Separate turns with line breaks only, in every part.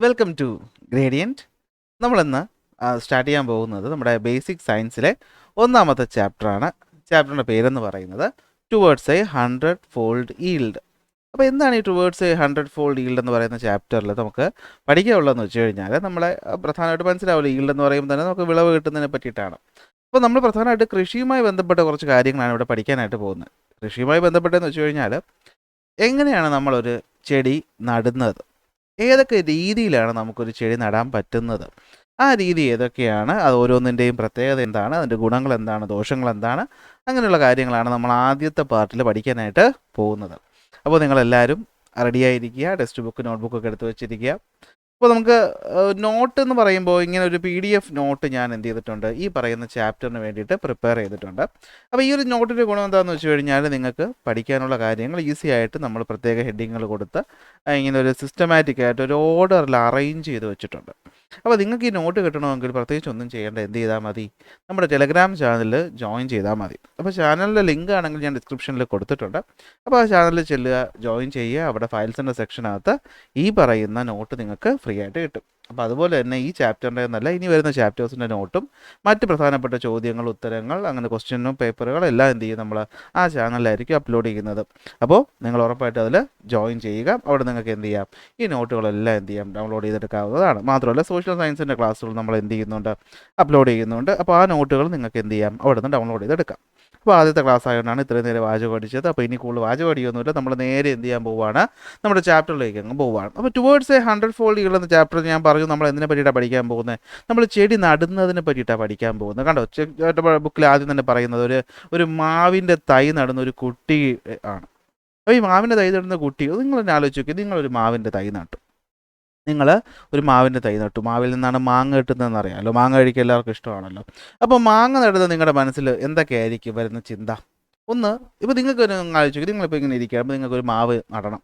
Welcome to Gradient. നമ്മളിന്ന് start ചെയ്യാൻ പോകുന്നത് നമ്മുടെ ബേസിക് സയൻസിലെ ഒന്നാമത്തെ ചാപ്റ്ററാണ്. ചാപ്റ്ററിൻ്റെ പേരെന്ന് പറയുന്നത് ടുവേർഡ്സ് എ 100-fold ഈൽഡ്. അപ്പോൾ എന്താണ് ഈ ടുവേർഡ്സ് എ 100-fold ഈൽഡ് എന്ന് പറയുന്ന ചാപ്റ്ററിൽ നമുക്ക് പഠിക്കാനുള്ളതെന്ന് വെച്ച് കഴിഞ്ഞാൽ നമ്മളെ പ്രധാനമായിട്ട് മനസ്സിലാവില്ല. ഈൽഡ് എന്ന് പറയുമ്പോൾ തന്നെ നമുക്ക് വിളവ് കിട്ടുന്നതിനെ പറ്റിയിട്ടാണ്. അപ്പോൾ നമ്മൾ പ്രധാനമായിട്ട് കൃഷിയുമായി ബന്ധപ്പെട്ട കുറച്ച് കാര്യങ്ങളാണ് ഇവിടെ പഠിക്കാനായിട്ട് പോകുന്നത്. കൃഷിയുമായി ബന്ധപ്പെട്ടതെന്ന് വെച്ച് കഴിഞ്ഞാൽ എങ്ങനെയാണ് നമ്മളൊരു ചെടി നടുന്നത്, ഏതൊക്കെ രീതിയിലാണ് നമുക്കൊരു ചെടി നടാൻ പറ്റുന്നത്, ആ രീതി ഏതൊക്കെയാണ്, അത് ഓരോന്നിൻ്റെയും പ്രത്യേകത എന്താണ്, അതിൻ്റെ ഗുണങ്ങൾ എന്താണ്, ദോഷങ്ങൾ എന്താണ്, അങ്ങനെയുള്ള കാര്യങ്ങളാണ് നമ്മൾ ആദ്യത്തെ പാർട്ടിൽ പഠിക്കാനായിട്ട് പോകുന്നത്. അപ്പോൾ നിങ്ങളെല്ലാവരും റെഡിയായിരിക്കുക, ടെക്സ്റ്റ് ബുക്ക് നോട്ട്ബുക്കൊക്കെ എടുത്ത് വെച്ചിരിക്കുക. അപ്പോൾ നമുക്ക് നോട്ട് എന്ന് പറയുമ്പോൾ ഇങ്ങനെ ഒരു PDF നോട്ട് ഞാൻ എന്ത് ചെയ്തിട്ടുണ്ട്, ഈ പറയുന്ന ചാപ്റ്ററിന് വേണ്ടിയിട്ട് പ്രിപ്പയർ ചെയ്തിട്ടുണ്ട്. അപ്പോൾ ഈ ഒരു നോട്ടിൻ്റെ ഗുണം എന്താണെന്ന് വെച്ച് കഴിഞ്ഞാൽ നിങ്ങൾക്ക് പഠിക്കാനുള്ള കാര്യങ്ങൾ ഈസി ആയിട്ട് നമ്മൾ പ്രത്യേക ഹെഡിങ്ങൾ കൊടുത്ത് ഇങ്ങനെ ഒരു സിസ്റ്റമാറ്റിക് ആയിട്ട് ഒരു ഓർഡറിൽ അറേഞ്ച് ചെയ്ത് വെച്ചിട്ടുണ്ട്. അപ്പോൾ നിങ്ങൾക്ക് ഈ നോട്ട് കിട്ടണമെങ്കിൽ പ്രത്യേകിച്ച് ഒന്നും ചെയ്യേണ്ട, എന്ത് ചെയ്താൽ മതി, നമ്മുടെ ടെലഗ്രാം ചാനലിൽ ജോയിൻ ചെയ്താൽ മതി. അപ്പോൾ ചാനലിൻ്റെ ലിങ്ക് ആണെങ്കിൽ ഞാൻ ഡിസ്ക്രിപ്ഷനിൽ കൊടുത്തിട്ടുണ്ട്. അപ്പോൾ ആ ചാനലിൽ ചെല്ലുക, ജോയിൻ ചെയ്യുക. അവിടെ ഫയൽസിൻ്റെ സെക്ഷനകത്ത് ഈ പറയുന്ന നോട്ട് നിങ്ങൾക്ക് ഫ്രീ ആയിട്ട് കിട്ടും. അപ്പോൾ അതുപോലെ തന്നെ ഈ ചാപ്റ്ററിൻ്റെ എന്നല്ല, ഇനി വരുന്ന ചാപ്റ്റേഴ്സിൻ്റെ നോട്ടും മറ്റ് പ്രധാനപ്പെട്ട ചോദ്യങ്ങൾ, ഉത്തരങ്ങൾ, അങ്ങനെ ക്വസ്റ്റ്യനും പേപ്പറുകൾ എല്ലാം എന്ത് ചെയ്യും, നമ്മൾ ആ ചാനലിലായിരിക്കും അപ്ലോഡ് ചെയ്യുന്നത്. അപ്പോൾ നിങ്ങൾ ഉറപ്പായിട്ട് അതിൽ ജോയിൻ ചെയ്യുക. അവിടെ നിങ്ങൾക്ക് എന്ത് ചെയ്യാം, ഈ നോട്ടുകളെല്ലാം എന്ത് ചെയ്യാം, ഡൗൺലോഡ് ചെയ്തെടുക്കാവുന്നതാണ്. മാത്രമല്ല സോഷ്യൽ സയൻസിൻ്റെ ക്ലാസ്സുകൾ നമ്മൾ എന്ത് ചെയ്യുന്നുണ്ട്, അപ്ലോഡ് ചെയ്യുന്നുണ്ട്. അപ്പോൾ ആ നോട്ടുകൾ നിങ്ങൾക്ക് എന്ത് ചെയ്യാം, അവിടെ നിന്ന് ഡൗൺലോഡ് ചെയ്തെടുക്കാം. അപ്പോൾ ആദ്യത്തെ ക്ലാസ് ആയതുകൊണ്ടാണ് ഇത്രയും നേരം വാചകം അടിച്ചത്. അപ്പോൾ ഇനി കൂടുതൽ വാചകം അടിയൊന്നുമില്ല, നമ്മൾ നേരെ എന്ത് ചെയ്യാൻ പോവുകയാണ്, നമ്മുടെ ചാപ്റ്ററിലേക്ക് അങ്ങ് പോവുകയാണ്. അപ്പോൾ ടുവേർഡ്സ് എ 100-fold ഈൽഡ് എന്ന ചാപ്റ്റർ ഞാൻ പറഞ്ഞു നമ്മൾ എന്തിനെ പറ്റിയിട്ടാണ് പഠിക്കാൻ പോകുന്നത്, നമ്മൾ ചെടി നടുന്നതിനെ പറ്റിയിട്ടാണ് പഠിക്കാൻ പോകുന്നത്. കണ്ടോ, ബുക്കിൽ ആദ്യം തന്നെ പറയുന്നത് ഒരു മാവിൻ്റെ തൈ നടുന്ന ഒരു കുട്ടി ആണ്. അപ്പോൾ ഈ മാവിൻ്റെ തൈ നടുന്ന കുട്ടി, നിങ്ങളൊന്ന് ആലോചിച്ച് നോക്കി, നിങ്ങളൊരു മാവിൻ്റെ തൈ നട്ടു. നിങ്ങൾ ഒരു മാവിൻ്റെ തൈ നട്ടു. മാവിൽ നിന്നാണ് മാങ്ങ കിട്ടുന്നതെന്ന് അറിയാമല്ലോ, മാങ്ങ കഴിക്കാൻ എല്ലാവർക്കും ഇഷ്ടമാണല്ലോ. അപ്പോൾ മാങ്ങ നടുന്നത് നിങ്ങളുടെ മനസ്സിൽ എന്തൊക്കെയായിരിക്കും വരുന്ന ചിന്ത? ഒന്ന്, ഇപ്പോൾ നിങ്ങൾക്ക് ആലോചിച്ചു, നിങ്ങളിപ്പോൾ ഇങ്ങനെ ഇരിക്കുക, അപ്പോൾ നിങ്ങൾക്കൊരു മാവ് നടണം.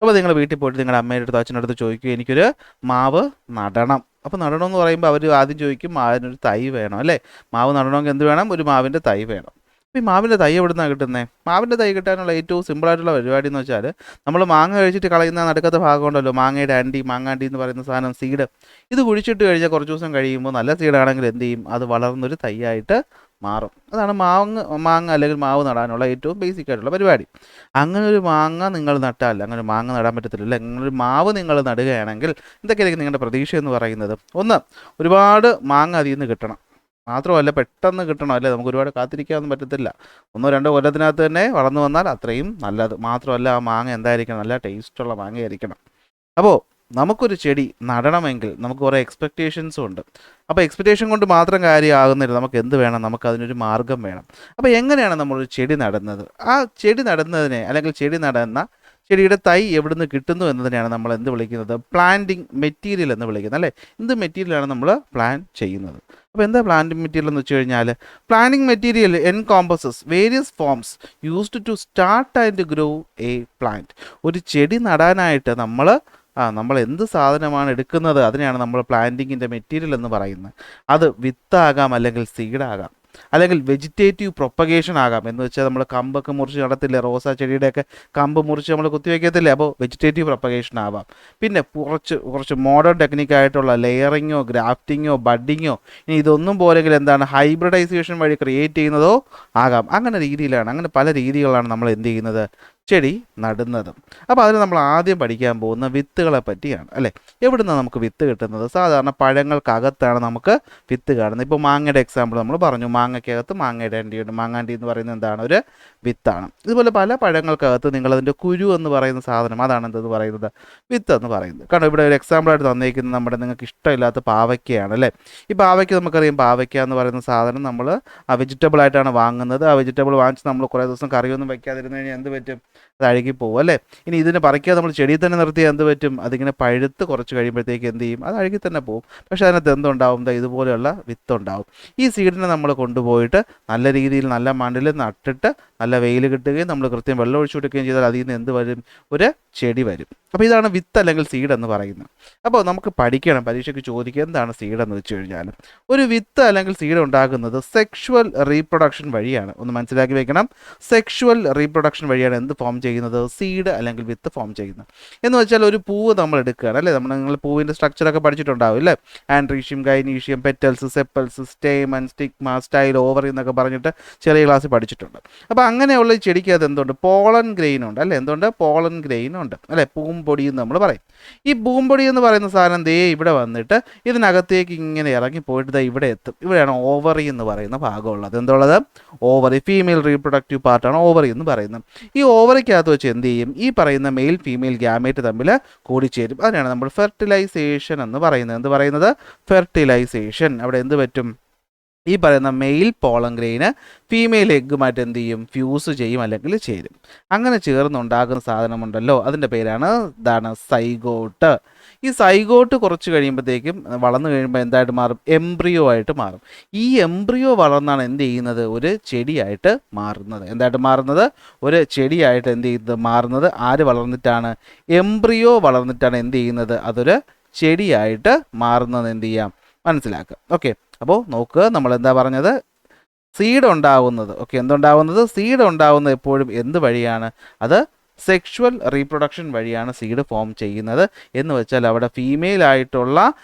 അപ്പോൾ നിങ്ങൾ വീട്ടിൽ പോയിട്ട് നിങ്ങളുടെ അമ്മയുടെ അടുത്ത് അച്ഛൻ്റെ അടുത്ത് ചോദിക്കും, എനിക്കൊരു മാവ് നടണം. അപ്പോൾ നടണമെന്ന് പറയുമ്പോൾ അവർ ആദ്യം ചോദിക്കും, മാവിനൊരു തൈ വേണം അല്ലേ. മാവ് നടണമെങ്കിൽ എന്ത് വേണം, ഒരു മാവിൻ്റെ തൈ വേണം. അപ്പോൾ ഈ മാവിൻ്റെ തൈ എവിടെ നിന്നാണ് കിട്ടുന്നത്? മാവിൻ്റെ തൈ കിട്ടാനുള്ള ഏറ്റവും സിമ്പിളായിട്ടുള്ള പരിപാടി എന്ന് വെച്ചാൽ, നമ്മൾ മാങ്ങ കഴിച്ചിട്ട് കളയുന്ന നടുക്കത്തെ ഭാഗം ഉണ്ടല്ലോ, മാങ്ങയുടെ മാങ്ങാണ്ടി എന്ന് പറയുന്ന സാധനം, സീഡ്. ഇത് കുഴിച്ചിട്ട് കഴിഞ്ഞാൽ കുറച്ച് ദിവസം കഴിയുമ്പോൾ നല്ല സീഡാണെങ്കിൽ എന്ത് ചെയ്യും, അത് വളർന്നൊരു തൈയായിട്ട് മാറും. അതാണ് മാങ്ങ അല്ലെങ്കിൽ മാവ് നടാനുള്ള ഏറ്റവും ബേസിക് ആയിട്ടുള്ള പരിപാടി. അങ്ങനെ ഒരു മാങ്ങ നിങ്ങൾ നട്ടാൽ, അങ്ങനെ ഒരു മാങ്ങ നടാൻ പറ്റത്തില്ല. അങ്ങനെ ഒരു മാവ് നിങ്ങൾ നടുകയാണെങ്കിൽ എന്തൊക്കെയായിരിക്കും നിങ്ങളുടെ പ്രതീക്ഷ എന്ന് പറയുന്നത്? ഒന്ന്, ഒരുപാട് മാങ്ങ അതിൽ നിന്ന് കിട്ടണം. മാത്രമല്ല പെട്ടെന്ന് കിട്ടണം അല്ലേ, നമുക്ക് ഒരുപാട് കാത്തിരിക്കാനൊന്നും പറ്റത്തില്ല. 1-2 കൊല്ലത്തിനകത്ത് തന്നെ വളർന്നു വന്നാൽ അത്രയും നല്ലത്. മാത്രമല്ല ആ മാങ്ങ എന്തായിരിക്കണം, നല്ല ടേസ്റ്റുള്ള മാങ്ങയായിരിക്കണം. അപ്പോൾ നമുക്കൊരു ചെടി നടണമെങ്കിൽ നമുക്ക് കുറേ എക്സ്പെക്റ്റേഷൻസും ഉണ്ട്. അപ്പോൾ എക്സ്പെക്റ്റേഷൻ കൊണ്ട് മാത്രം കാര്യമാകുന്നില്ല, നമുക്ക് എന്ത് വേണം, നമുക്ക് അതിനൊരു മാർഗം വേണം. അപ്പോൾ എങ്ങനെയാണ് നമ്മളൊരു ചെടി നടുന്നത്? ആ ചെടി നടുന്നതിനെ, അല്ലെങ്കിൽ ചെടി നടുന്ന ചെടിയുടെ തൈ എവിടുന്ന് കിട്ടുന്നു എന്നതിനെയാണ് നമ്മൾ എന്ത് വിളിക്കുന്നത്, പ്ലാന്റിംഗ് മെറ്റീരിയൽ എന്ന് വിളിക്കുന്നത് അല്ലേ. എന്ത് മെറ്റീരിയലാണ് നമ്മൾ പ്ലാൻ ചെയ്യുന്നത്? അപ്പോൾ എന്താ പ്ലാന്റിംഗ് മെറ്റീരിയൽ എന്ന് വെച്ച് കഴിഞ്ഞാൽ, planting material encompasses various forms used to start and grow a plant. ഒരു ചെടി നടാനായിട്ട് നമ്മൾ എന്ത് സാധനമാണ് എടുക്കുന്നത്, അതിനെയാണ് നമ്മൾ പ്ലാന്റിങ്ങിൻ്റെ മെറ്റീരിയൽ എന്ന് പറയുന്നത്. അത് വിത്താകാം, അല്ലെങ്കിൽ സീഡാകാം, അല്ലെങ്കിൽ വെജിറ്റേറ്റീവ് പ്രൊപ്പഗേഷൻ ആകാം. എന്ന് വെച്ചാൽ നമ്മൾ കമ്പൊക്കെ മുറിച്ച് നടത്തില്ലേ, റോസാ ചെടിയുടെയൊക്കെ കമ്പ് മുറിച്ച് നമ്മൾ കുത്തിവെക്കത്തില്ലേ, അപ്പോൾ വെജിറ്റേറ്റീവ് പ്രൊപ്പഗേഷൻ ആവാം. പിന്നെ കുറച്ച് മോഡേൺ ടെക്നിക്കായിട്ടുള്ള ലെയറിങ്ങോ, ഗ്രാഫ്റ്റിങ്ങോ, ബഡിങ്ങോ, ഇനി ഇതൊന്നും പോലെങ്കിൽ എന്താണ്, ഹൈബ്രിഡൈസേഷൻ വഴി ക്രിയേറ്റ് ചെയ്യുന്നതോ ആകാം. അങ്ങനെ പല രീതികളാണ് നമ്മൾ എന്ത് ചെയ്യുന്നത്, ചെടി നടുന്നത്. അപ്പോൾ അതിന് നമ്മൾ ആദ്യം പഠിക്കാൻ പോകുന്ന വിത്തുകളെ പറ്റിയാണ് അല്ലേ. എവിടുന്നാണ് നമുക്ക് വിത്ത് കിട്ടുന്നത്? സാധാരണ പഴങ്ങൾക്കകത്താണ് നമുക്ക് വിത്ത് കാണുന്നത്. ഇപ്പോൾ മാങ്ങയുടെ എക്സാമ്പിൾ നമ്മൾ പറഞ്ഞു, മാങ്ങയ്ക്കകത്ത് മാങ്ങയുടെ അണ്ടിയുണ്ട്. മാങ്ങാണ്ടി എന്ന് പറയുന്നത് എന്താണ്, ഒരു വിത്താണ്. ഇതുപോലെ പല പഴങ്ങൾക്കകത്ത് നിങ്ങളതിൻ്റെ കുരു എന്ന് പറയുന്ന സാധനം, അതാണ് എന്തെന്ന് പറയുന്നത്, വിത്ത് എന്ന് പറയുന്നത്. കാരണം ഇവിടെ ഒരു എക്സാമ്പിളായിട്ട് തന്നേക്കുന്നത് നിങ്ങൾക്ക് ഇഷ്ടമില്ലാത്ത പാവയ്ക്കയാണ് അല്ലേ. ഈ പാവയ്ക്ക നമുക്കറിയാം, പാവയ്ക്ക എന്ന് പറയുന്ന സാധനം നമ്മൾ ആ വെജിറ്റബിൾ ആയിട്ടാണ് വാങ്ങുന്നത്. ആ വെജിറ്റബിൾ വാങ്ങിച്ച് നമ്മൾ കുറേ ദിവസം കറിയൊന്നും വയ്ക്കാതിരുന്ന് കഴിഞ്ഞാൽ എന്ത് പറ്റും, അത് അഴുകി പോകും അല്ലേ. ഇനി ഇതിനെ പറിക്കാതെ നമ്മൾ ചെടിയിൽ തന്നെ നിർത്തിയാൽ എന്ത് പറ്റും, അതിങ്ങനെ പഴുത്ത് കുറച്ച് കഴിയുമ്പോഴത്തേക്ക് എന്ത് ചെയ്യും, അത് അഴുകി തന്നെ പോകും. പക്ഷേ അതിനകത്ത് എന്തുണ്ടാവും, ഇതുപോലെയുള്ള വിത്തുണ്ടാവും. ഈ സീഡിനെ നമ്മൾ കൊണ്ടുപോയിട്ട് നല്ല രീതിയിൽ നല്ല മണ്ണിൽ നട്ടിട്ട് നല്ല വെയിൽ കിട്ടുകയും നമ്മൾ കൃത്യം വെള്ളം ഒഴിച്ചു കൊടുക്കുകയും ചെയ്താൽ അതിൽ നിന്ന് എന്ത് വരും, ഒരു ചെടി വരും. അപ്പോൾ ഇതാണ് വിത്ത് അല്ലെങ്കിൽ സീഡ് എന്ന് പറയുന്നത്. അപ്പോൾ നമുക്ക് പഠിക്കണം, പരീക്ഷയ്ക്ക് ചോദിക്കുക എന്താണ് സീഡ് എന്ന് വെച്ച് കഴിഞ്ഞാൽ, ഒരു വിത്ത് അല്ലെങ്കിൽ സീഡ് ഉണ്ടാകുന്നത് സെക്ഷുവൽ റീപ്രൊഡക്ഷൻ വഴിയാണ്. ഒന്ന് മനസ്സിലാക്കി വെക്കണം, സെക്ഷുവൽ റീപ്രൊഡക്ഷൻ വഴിയാണ് എന്ത് ഫോം ചെയ്യുന്നത്? സീഡ് അല്ലെങ്കിൽ വിത്ത് ഫോം ചെയ്യുന്നത്. എന്ന് വെച്ചാൽ ഒരു പൂവ് നമ്മൾ എടുക്കുകയാണ് അല്ലേ, നിങ്ങൾ പൂവിൻ്റെ സ്ട്രക്ചറൊക്കെ പഠിച്ചിട്ടുണ്ടാവും അല്ലേ? Androecium, gynoecium, petals, sepals, stamen, stigma, style, ovary എന്നൊക്കെ പറഞ്ഞിട്ട് ചെറിയ ക്ലാസ്സിൽ പഠിച്ചിട്ടുണ്ട്. അപ്പോൾ അങ്ങനെയുള്ള ഈ ചെടിക്ക് അത് എന്തുണ്ട്? പോളൻ ഗ്രെയിൻ ഉണ്ട് അല്ലേ? എന്തുകൊണ്ട്? പോളൻ ഗ്രെയിൻ ഉണ്ട് അല്ലേ? പൂമ്പൊടി എന്ന് നമ്മൾ പറയും. ഈ പൂമ്പൊടി എന്ന് പറയുന്ന സാധനം ദേ ഇവിടെ വന്നിട്ട് ഇതിനകത്തേക്ക് ഇങ്ങനെ ഇറങ്ങി പോയിട്ട് ദേ ഇവിടെ എത്തും. ഇവിടെയാണ് ഓവറി എന്ന് പറയുന്ന ഭാഗമുള്ളത്. എന്തുള്ളത്? ഓവറി. ഫീമെയിൽ റീപ്രൊഡക്റ്റീവ് പാർട്ടാണ് ഓവറി എന്ന് പറയുന്നത്. ഈ ഓവറിക്കകത്ത് വെച്ച് എന്ത് ചെയ്യും? ഈ പറയുന്ന മെയിൽ ഫീമെയിൽ ഗ്യാമേറ്റ് തമ്മിൽ കൂടിച്ചേരും. അതിനാണ് നമ്മൾ ഫെർട്ടിലൈസേഷൻ എന്ന് പറയുന്നത്. എന്ത് പറയുന്നത്? ഫെർട്ടിലൈസേഷൻ. അവിടെ എന്ത് പറ്റും? ഈ പറയുന്ന മെയിൽ പോളൻ ഗ്രെയിന് ഫീമെയിൽ എഗ്ഗുമായിട്ട് എന്ത് ചെയ്യും? ഫ്യൂസ് ചെയ്യും അല്ലെങ്കിൽ ചേരും. അങ്ങനെ ചേർന്നുണ്ടാകുന്ന സാധനമുണ്ടല്ലോ, അതിൻ്റെ പേരാണ് സൈഗോട്ട്. ഈ സൈഗോട്ട് കുറച്ച് കഴിയുമ്പോഴത്തേക്കും വളർന്നു കഴിയുമ്പോൾ എന്തായിട്ട് മാറും? എംബ്രിയോ ആയിട്ട് മാറും. ഈ എംബ്രിയോ വളർന്നാണ് എന്ത് ചെയ്യുന്നത്? ഒരു ചെടിയായിട്ട് മാറുന്നത്. എന്തായിട്ട് മാറുന്നത്? ഒരു ചെടിയായിട്ട് എന്ത് ചെയ്യുന്നത്? മാറുന്നത്. ആര് വളർന്നിട്ടാണ്? എംബ്രിയോ വളർന്നിട്ടാണ് എന്ത് ചെയ്യുന്നത്? അതൊരു ചെടിയായിട്ട് മാറുന്നത്. എന്ത് ചെയ്യാം? മനസ്സിലാക്കുക. ഓക്കെ, അപ്പോൾ നോക്കുക, നമ്മൾ എന്താ പറഞ്ഞത്? സീഡ് ഉണ്ടാവുന്നത്. ഓക്കെ, എന്തുണ്ടാവുന്നത്? സീഡ് ഉണ്ടാവുന്നത് എപ്പോഴും എന്ത് വഴിയാണ്? അത് സെക്ഷുവൽ റീപ്രൊഡക്ഷൻ വഴിയാണ് സീഡ് ഫോം ചെയ്യുന്നത്. എന്ന് വെച്ചാൽ അവിടെ ഫീമെയിൽ ആയിട്ടുള്ള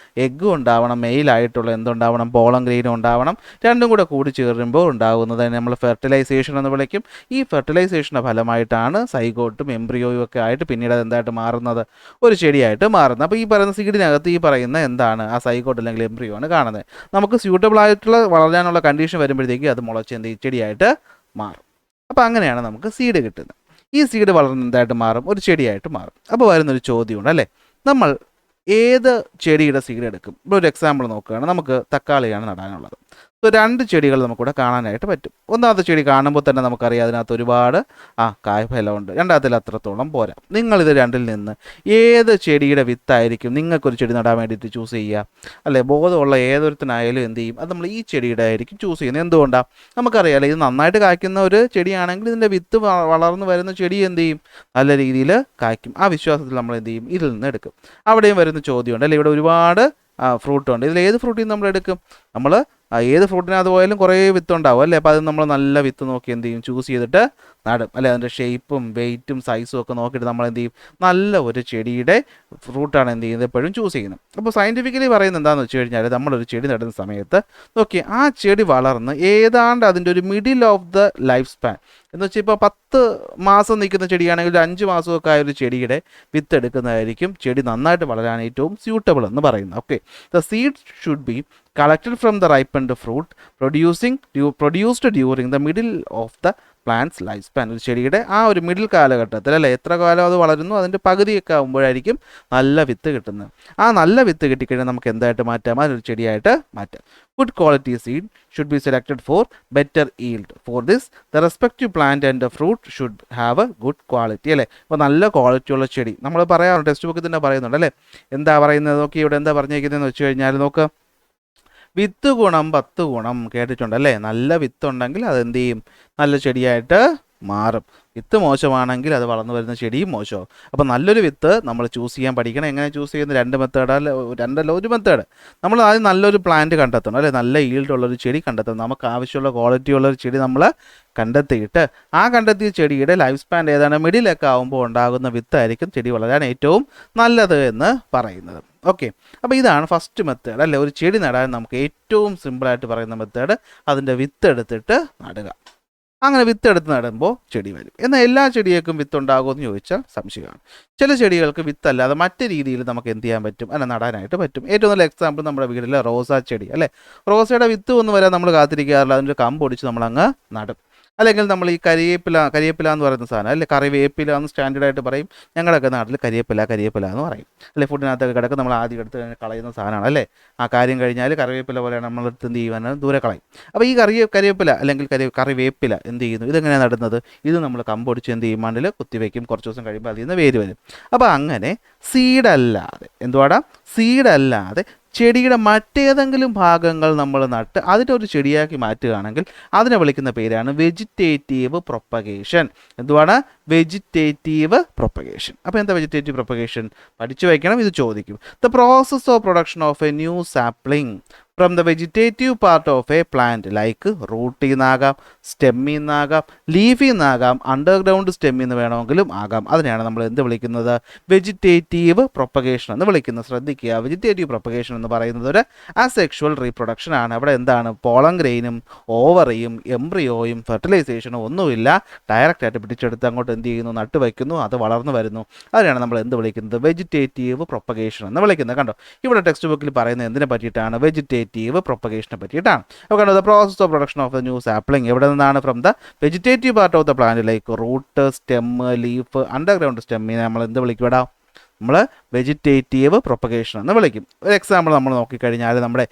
എഗ്ഗും ഉണ്ടാവണം, മെയിൽ ആയിട്ടുള്ള എന്തുണ്ടാവണം? പോളൻ ഗ്രെയിനും ഉണ്ടാവണം. രണ്ടും കൂടെ കൂടി ചേരുമ്പോൾ ഉണ്ടാകുന്നത് നമ്മൾ ഫെർട്ടിലൈസേഷൻ എന്ന് വിളിക്കും. ഈ ഫെർട്ടിലൈസേഷൻ്റെ ഫലമായിട്ടാണ് സൈഗോട്ടും എംബ്രിയോയും ഒക്കെ ആയിട്ട് പിന്നീട് അത് എന്തായിട്ട് മാറുന്നത്? ഒരു ചെടിയായിട്ട് മാറുന്നത്. അപ്പോൾ ഈ പറയുന്ന സീഡിനകത്ത് ഈ പറയുന്ന എന്താണ്? ആ സൈഗോട്ട് അല്ലെങ്കിൽ എംബ്രിയോ ആണ് കാണുന്നത്. നമുക്ക് സ്യൂട്ടബിൾ ആയിട്ടുള്ള വളരാനുള്ള കണ്ടീഷൻ വരുമ്പോഴത്തേക്ക് അത് മുളച്ച് എന്ത് ചെടിയായിട്ട് മാറും. അപ്പോൾ അങ്ങനെയാണ് നമുക്ക് സീഡ് കിട്ടുന്നത്. ഈ സീഡ് വളർന്ന് എന്തായിട്ട് മാറും? ഒരു ചെടിയായിട്ട് മാറും. അപ്പോൾ വരുന്നൊരു ചോദ്യമുണ്ട് അല്ലേ, നമ്മൾ ഏത് ചെടിയുടെ സീഡ് എടുക്കും? ഇപ്പോൾ ഒരു എക്സാമ്പിൾ നോക്കുകയാണ്. നമുക്ക് തക്കാളിയാണ് നടാനുള്ളത്. സോ 2 ചെടികൾ നമുക്കിവിടെ കാണാനായിട്ട് പറ്റും. ഒന്നാമത്തെ ചെടി കാണുമ്പോൾ തന്നെ നമുക്കറിയാം അതിനകത്ത് ഒരുപാട് കായ്ഫലമുണ്ട്. രണ്ടാമത്തിൽ അത്രത്തോളം പോരാ. നിങ്ങളിത് രണ്ടിൽ നിന്ന് ഏത് ചെടിയുടെ വിത്തായിരിക്കും നിങ്ങൾക്കൊരു ചെടി നടാൻ വേണ്ടിയിട്ട് ചൂസ് ചെയ്യുക? അല്ലേ, ബോധമുള്ള ഏതൊരുത്തനായാലും എന്ത് ചെയ്യും? അത് നമ്മൾ ഈ ചെടിയുടെ ആയിരിക്കും ചൂസ് ചെയ്യുന്നത്. എന്തുകൊണ്ടാണ്? നമുക്കറിയാമല്ലോ, ഇത് നന്നായിട്ട് കായ്ക്കുന്ന ഒരു ചെടിയാണെങ്കിൽ ഇതിൻ്റെ വിത്ത് വളർന്നു വരുന്ന ചെടി എന്ത് ചെയ്യും? നല്ല രീതിയിൽ കായ്ക്കും. ആ വിശ്വാസത്തിൽ നമ്മൾ എന്ത് ചെയ്യും? ഇതിൽ നിന്ന് എടുക്കും. അവിടെയും വരുന്ന ചോദ്യമുണ്ട് അല്ലേ, ഇവിടെ ഒരുപാട് ഫ്രൂട്ടുണ്ട്. ഇതിൽ ഏത് ഫ്രൂട്ടിൽ നമ്മൾ എടുക്കും? നമ്മൾ ഏത് ഫ്രൂട്ടിനകത്ത് പോയാലും കുറേ വിത്തുണ്ടാവും അല്ലേ. അപ്പോൾ അത് നമ്മൾ നല്ല വിത്ത് നോക്കി എന്ത് ചെയ്യും? ചൂസ് ചെയ്തിട്ട് നടും അല്ലേ. അതിൻ്റെ ഷേപ്പും വെയ്റ്റും സൈസും ഒക്കെ നോക്കിയിട്ട് നമ്മൾ എന്ത് ചെയ്യും? നല്ല ഒരു ചെടിയുടെ ഫ്രൂട്ടാണ് എന്ത് ചെയ്യുന്നത്? എപ്പോഴും ചൂസ് ചെയ്യുന്നത്. അപ്പോൾ സയൻറ്റിഫിക്കലി പറയുന്നത് എന്താണെന്ന് വെച്ച് കഴിഞ്ഞാൽ, നമ്മളൊരു ചെടി നടുന്ന സമയത്ത് നോക്കി ആ ചെടി വളർന്ന് ഏതാണ്ട് അതിൻ്റെ ഒരു middle of the life span എന്ന് വെച്ചാൽ ഇപ്പോൾ 10 മാസം നിൽക്കുന്ന ചെടിയാണെങ്കിൽ 5 മാസമൊക്കെ ആയ ഒരു ചെടിയുടെ വിത്ത് എടുക്കുന്നതായിരിക്കും ചെടി നന്നായിട്ട് വളരാൻ ഏറ്റവും സ്യൂട്ടബിൾ എന്ന് പറയുന്നത്. Okay, the seed should be collected from the ripened fruit produced during the middle of the plant's lifespan. ഒരു ചെടിയുടെ ആ ഒരു മിഡിൽ കാലഘട്ടത്തിൽ അല്ലേ, എത്ര കാലം അത് വളരുന്നു അതിൻ്റെ പകുതിയൊക്കെ ആകുമ്പോഴായിരിക്കും നല്ല വിത്ത് കിട്ടുന്നത്. ആ നല്ല വിത്ത് കിട്ടിക്കഴിഞ്ഞാൽ നമുക്ക് എന്തായിട്ട് മാറ്റാം? അതൊരു ചെടിയായിട്ട് മാറ്റാം. Good quality seed should be selected four better yield. For this the respective plant and the fruit should have A good quality അല്ലേ. അപ്പോൾ നല്ല ക്വാളിറ്റിയുള്ള ചെടി നമ്മൾ പറയാറുണ്ട്, ടെക്സ്റ്റ് ബുക്കിൽ തന്നെ പറയുന്നുണ്ട് അല്ലേ. എന്താ പറയുന്നത് നോക്കി, ഇവിടെ എന്താ പറഞ്ഞിരിക്കുന്നതെന്ന് വെച്ച് കഴിഞ്ഞാൽ നോക്ക്, വിത്ത് ഗുണം 10 ഗുണം കേട്ടിട്ടുണ്ടല്ലേ. നല്ല വിത്തുണ്ടെങ്കിൽ അതെന്ത് ചെയ്യും? നല്ല ചെടിയായിട്ട് മാറും. വിത്ത് മോശമാണെങ്കിൽ അത് വളർന്നു വരുന്ന ചെടിയും മോശമാവും. അപ്പോൾ നല്ലൊരു വിത്ത് നമ്മൾ ചൂസ് ചെയ്യാൻ പഠിക്കണം. എങ്ങനെ ചൂസ് ചെയ്യുന്നത്? 2 മെത്തേഡ് രണ്ടല്ല, ഒരു മെത്തേഡ്. നമ്മൾ ആദ്യം നല്ലൊരു പ്ലാന്റ് കണ്ടെത്തണം അല്ലേ, നല്ല ഈൽഡുള്ളൊരു ചെടി കണ്ടെത്തണം. നമുക്ക് ആവശ്യമുള്ള ക്വാളിറ്റി ഉള്ളൊരു ചെടി നമ്മൾ കണ്ടെത്തിയിട്ട് ആ കണ്ടെത്തിയ ചെടിയുടെ ലൈഫ് സ്പാൻ ഏതാണ് മിഡിലൊക്കെ ആകുമ്പോൾ ഉണ്ടാകുന്ന വിത്തായിരിക്കും ചെടി വളരാൻ ഏറ്റവും നല്ലത് എന്ന് പറയുന്നത്. ഓക്കെ, അപ്പോൾ ഇതാണ് ഫസ്റ്റ് മെത്തേഡ് അല്ലേ. ഒരു ചെടി നടാൻ നമുക്ക് ഏറ്റവും സിമ്പിളായിട്ട് പറയുന്ന മെത്തേഡ് അതിൻ്റെ വിത്ത് എടുത്തിട്ട് നടുക. അങ്ങനെ വിത്തെടുത്ത് നടുമ്പോൾ ചെടി വരും. എന്നാൽ എല്ലാ ചെടിയേക്കും വിത്തുണ്ടാകുമെന്ന് ചോദിച്ചാൽ സംശയമാണ്. ചില ചെടികൾക്ക് വിത്തല്ലാതെ മറ്റു രീതിയിൽ നമുക്ക് എന്ത് ചെയ്യാൻ പറ്റും? അല്ല, നടാനായിട്ട് പറ്റും. ഏറ്റവും നല്ല എക്സാമ്പിൾ നമ്മുടെ വീട്ടിലെ റോസാ ചെടി അല്ലേ. റോസയുടെ വിത്ത് ഒന്നും വരാൻ നമ്മൾ കാത്തിരിക്കാറില്ല, അതിൻ്റെ കമ്പ് ഒടിച്ച് നമ്മളങ്ങ് നടും. അല്ലെങ്കിൽ നമ്മൾ ഈ കരിയേപ്പില എന്ന് പറയുന്ന സാധനം അല്ലെ, കറിവേപ്പില എന്ന് സ്റ്റാൻഡേർഡായിട്ട് പറയും. ഞങ്ങളൊക്കെ നാട്ടിൽ കരിയേപ്പില എന്ന് പറയും അല്ലെ. ഫുഡിനകത്തൊക്കെ കിടക്കും, നമ്മൾ ആദ്യം എടുത്ത് കളയുന്ന സാധനമാണ് അല്ലേ. ആ കാര്യം കഴിഞ്ഞാൽ കറിവേപ്പില പോലെയാണ് നമ്മളെടുത്ത് എന്ത് ചെയ്യുവാൻ ദൂരെ കളയും. അപ്പോൾ ഈ കരിവേപ്പില അല്ലെങ്കിൽ കറിവേപ്പില എന്ത് ചെയ്യുന്നു? ഇതെങ്ങനെയാണ് നടുന്നത്? ഇത് നമ്മൾ കമ്പൊടിച്ച് എന്ത് ചെയ്യും? മണ്ണിൽ കുത്തിവെക്കും. കുറച്ച് ദിവസം കഴിയുമ്പോൾ അതിൽ നിന്ന് വേര് വരും. അപ്പോൾ അങ്ങനെ സീഡല്ലാതെ സീഡല്ലാതെ ചെടിയുടെ മറ്റേതെങ്കിലും ഭാഗങ്ങൾ നമ്മൾ നട്ട് അതിനൊരു ചെടിയാക്കി മാറ്റുകയാണെങ്കിൽ അതിനെ വിളിക്കുന്ന പേരാണ് വെജിറ്റേറ്റീവ് പ്രൊപ്പഗേഷൻ. എന്തുവാണ്? Vegetative propagation. അപ്പോൾ എന്താ വെജിറ്റേറ്റീവ് പ്രൊപ്പഗേഷൻ? പഠിച്ചു വയ്ക്കണം, ഇത് ചോദിക്കും. The process of production of A new sapling from the vegetative part of A plant like റൂട്ടിൽ നിന്നാകാം, സ്റ്റെമ്മിൽ നിന്നാകാം, ലീഫിൽ നിന്നാകാം, അണ്ടർഗ്രൗണ്ട് സ്റ്റെമ്മിൽ നിന്ന് വേണമെങ്കിലും ആകാം. അതിനെയാണ് നമ്മൾ എന്ത് വിളിക്കുന്നത്? വെജിറ്റേറ്റീവ് പ്രൊപ്പഗേഷൻ എന്ന് വിളിക്കുന്നത്. ശ്രദ്ധിക്കുക, വെജിറ്റേറ്റീവ് പ്രൊപ്പഗേഷൻ എന്ന് പറയുന്നത് ഒരു അസെക്ഷുവൽ റീപ്രൊഡക്ഷൻ ആണ്. അവിടെ എന്താണ്? പോളൻ ഗ്രെയിനും ഓവറിയും എംബ്രിയോയും ഫെർട്ടിലൈസേഷനും ഒന്നുമില്ല. ഡയറക്റ്റ് ആയിട്ട് പിടിച്ചെടുത്ത് അങ്ങോട്ട് എന്ത് ചെയ്യുന്നു? നട്ട് വയ്ക്കുന്നു, അത് വളർന്നു വരുന്നു. അതിനാണ് നമ്മൾ എന്ത് വിളിക്കുന്നത്? വെജിറ്റേറ്റീവ് പ്രൊപ്പഗേഷൻ എന്ന് വിളിക്കുന്നത്. കണ്ടോ, ഇവിടെ ടെക്സ്റ്റ് ബുക്കിൽ പറയുന്നത് എന്തിനെ പറ്റിയിട്ടാണ്? വെജിറ്റേറ്റീവ് പ്രൊപ്പഗേഷനെ പറ്റിയിട്ടാണ്. അപ്പോൾ കണ്ടോ, the process of production of the new sapling എവിടെ നിന്നാണ്? From the vegetative part of the plant like root, stem, leaf, underground സ്റ്റെമ്മിനെ നമ്മൾ എന്ത് വിളിക്കൂടാ? നമ്മൾ വെജിറ്റേറ്റീവ് പ്രൊപ്പഗേഷൻ എന്ന് വിളിക്കും. ഒരു എക്സാമ്പിൾ നമ്മൾ നോക്കിക്കഴിഞ്ഞാൽ നമ്മുടെ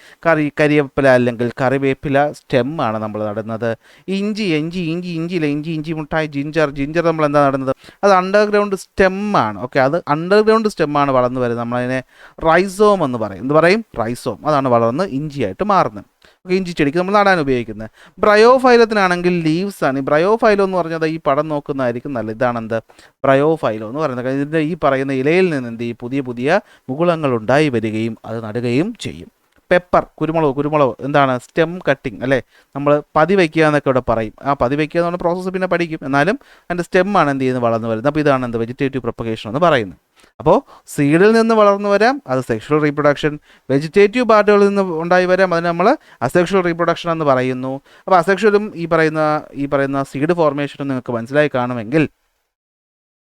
കരിവേപ്പില അല്ലെങ്കിൽ കറിവേപ്പില സ്റ്റെമ്മാണ് നമ്മൾ നടുന്നത്. ഇഞ്ചി മുട്ടായി, ജിഞ്ചർ നമ്മൾ എന്താ നടുന്നത്? അത് അണ്ടർഗ്രൗണ്ട് സ്റ്റെമ്മാണ്. ഓക്കെ, അത് അണ്ടർഗ്രൗണ്ട് സ്റ്റെമ്മാണ് വളർന്നു വരുന്നത്. നമ്മളതിനെ റൈസോം എന്ന് പറയും. എന്ത് പറയും? റൈസോം. അതാണ് വളർന്ന് ഇഞ്ചിയായിട്ട് മാറുന്നത്. ഓക്കെ, ഇഞ്ചി ചെടിക്ക് നമ്മൾ നടാൻ ഉപയോഗിക്കുന്നത്. ബ്രയോഫൈലത്തിനാണെങ്കിൽ ലീവ്സ് ആണ്. ഈ ബ്രയോഫൈലം എന്ന് പറഞ്ഞത് ഈ പടം നോക്കുന്നതായിരിക്കും നല്ലത്. ഇതാണെന്ത്? ബ്രയോഫൈലം എന്ന് പറയുന്നത്. ഇതിൻ്റെ ഈ പറയുന്ന ഇലയിൽ നിന്ന് എന്ത് ചെയ്യും? പുതിയ പുതിയ മുകുളങ്ങൾ ഉണ്ടായി വരികയും അത് നടുകയും ചെയ്യും. പെപ്പർ, കുരുമുളക് എന്താണ്? സ്റ്റെം കട്ടിങ് അല്ലേ? നമ്മൾ പതി വയ്ക്കുക എന്നൊക്കെ ഇവിടെ പറയും. ആ പതി വയ്ക്കുക എന്ന് പറഞ്ഞ പ്രോസസ്സ് പിന്നെ പഠിക്കും. എന്നാലും അതിൻ്റെ സ്റ്റെമ്മാണ് എന്ത് ചെയ്യുന്നത്? വളർന്നു വരുന്നത്. അപ്പോൾ ഇതാണ് എന്ത്? വെജിറ്റേറ്റീവ് പ്രൊപ്പഗേഷൻ എന്ന് പറയുന്നത്. അപ്പോൾ സീഡിൽ നിന്ന് വളർന്നു വരാം, അത് സെക്ഷുവൽ റീപ്രൊഡക്ഷൻ. വെജിറ്റേറ്റീവ് പാർട്ടുകളിൽ നിന്ന് ഉണ്ടായി വരാം, അതിന് നമ്മൾ അസെക്ഷുവൽ റീപ്രൊഡക്ഷൻ എന്ന് പറയുന്നു. അപ്പോൾ അസെക്ഷുവലും ഈ പറയുന്ന സീഡ് ഫോർമേഷനും നിങ്ങൾക്ക് മനസ്സിലായി കാണുമെങ്കിൽ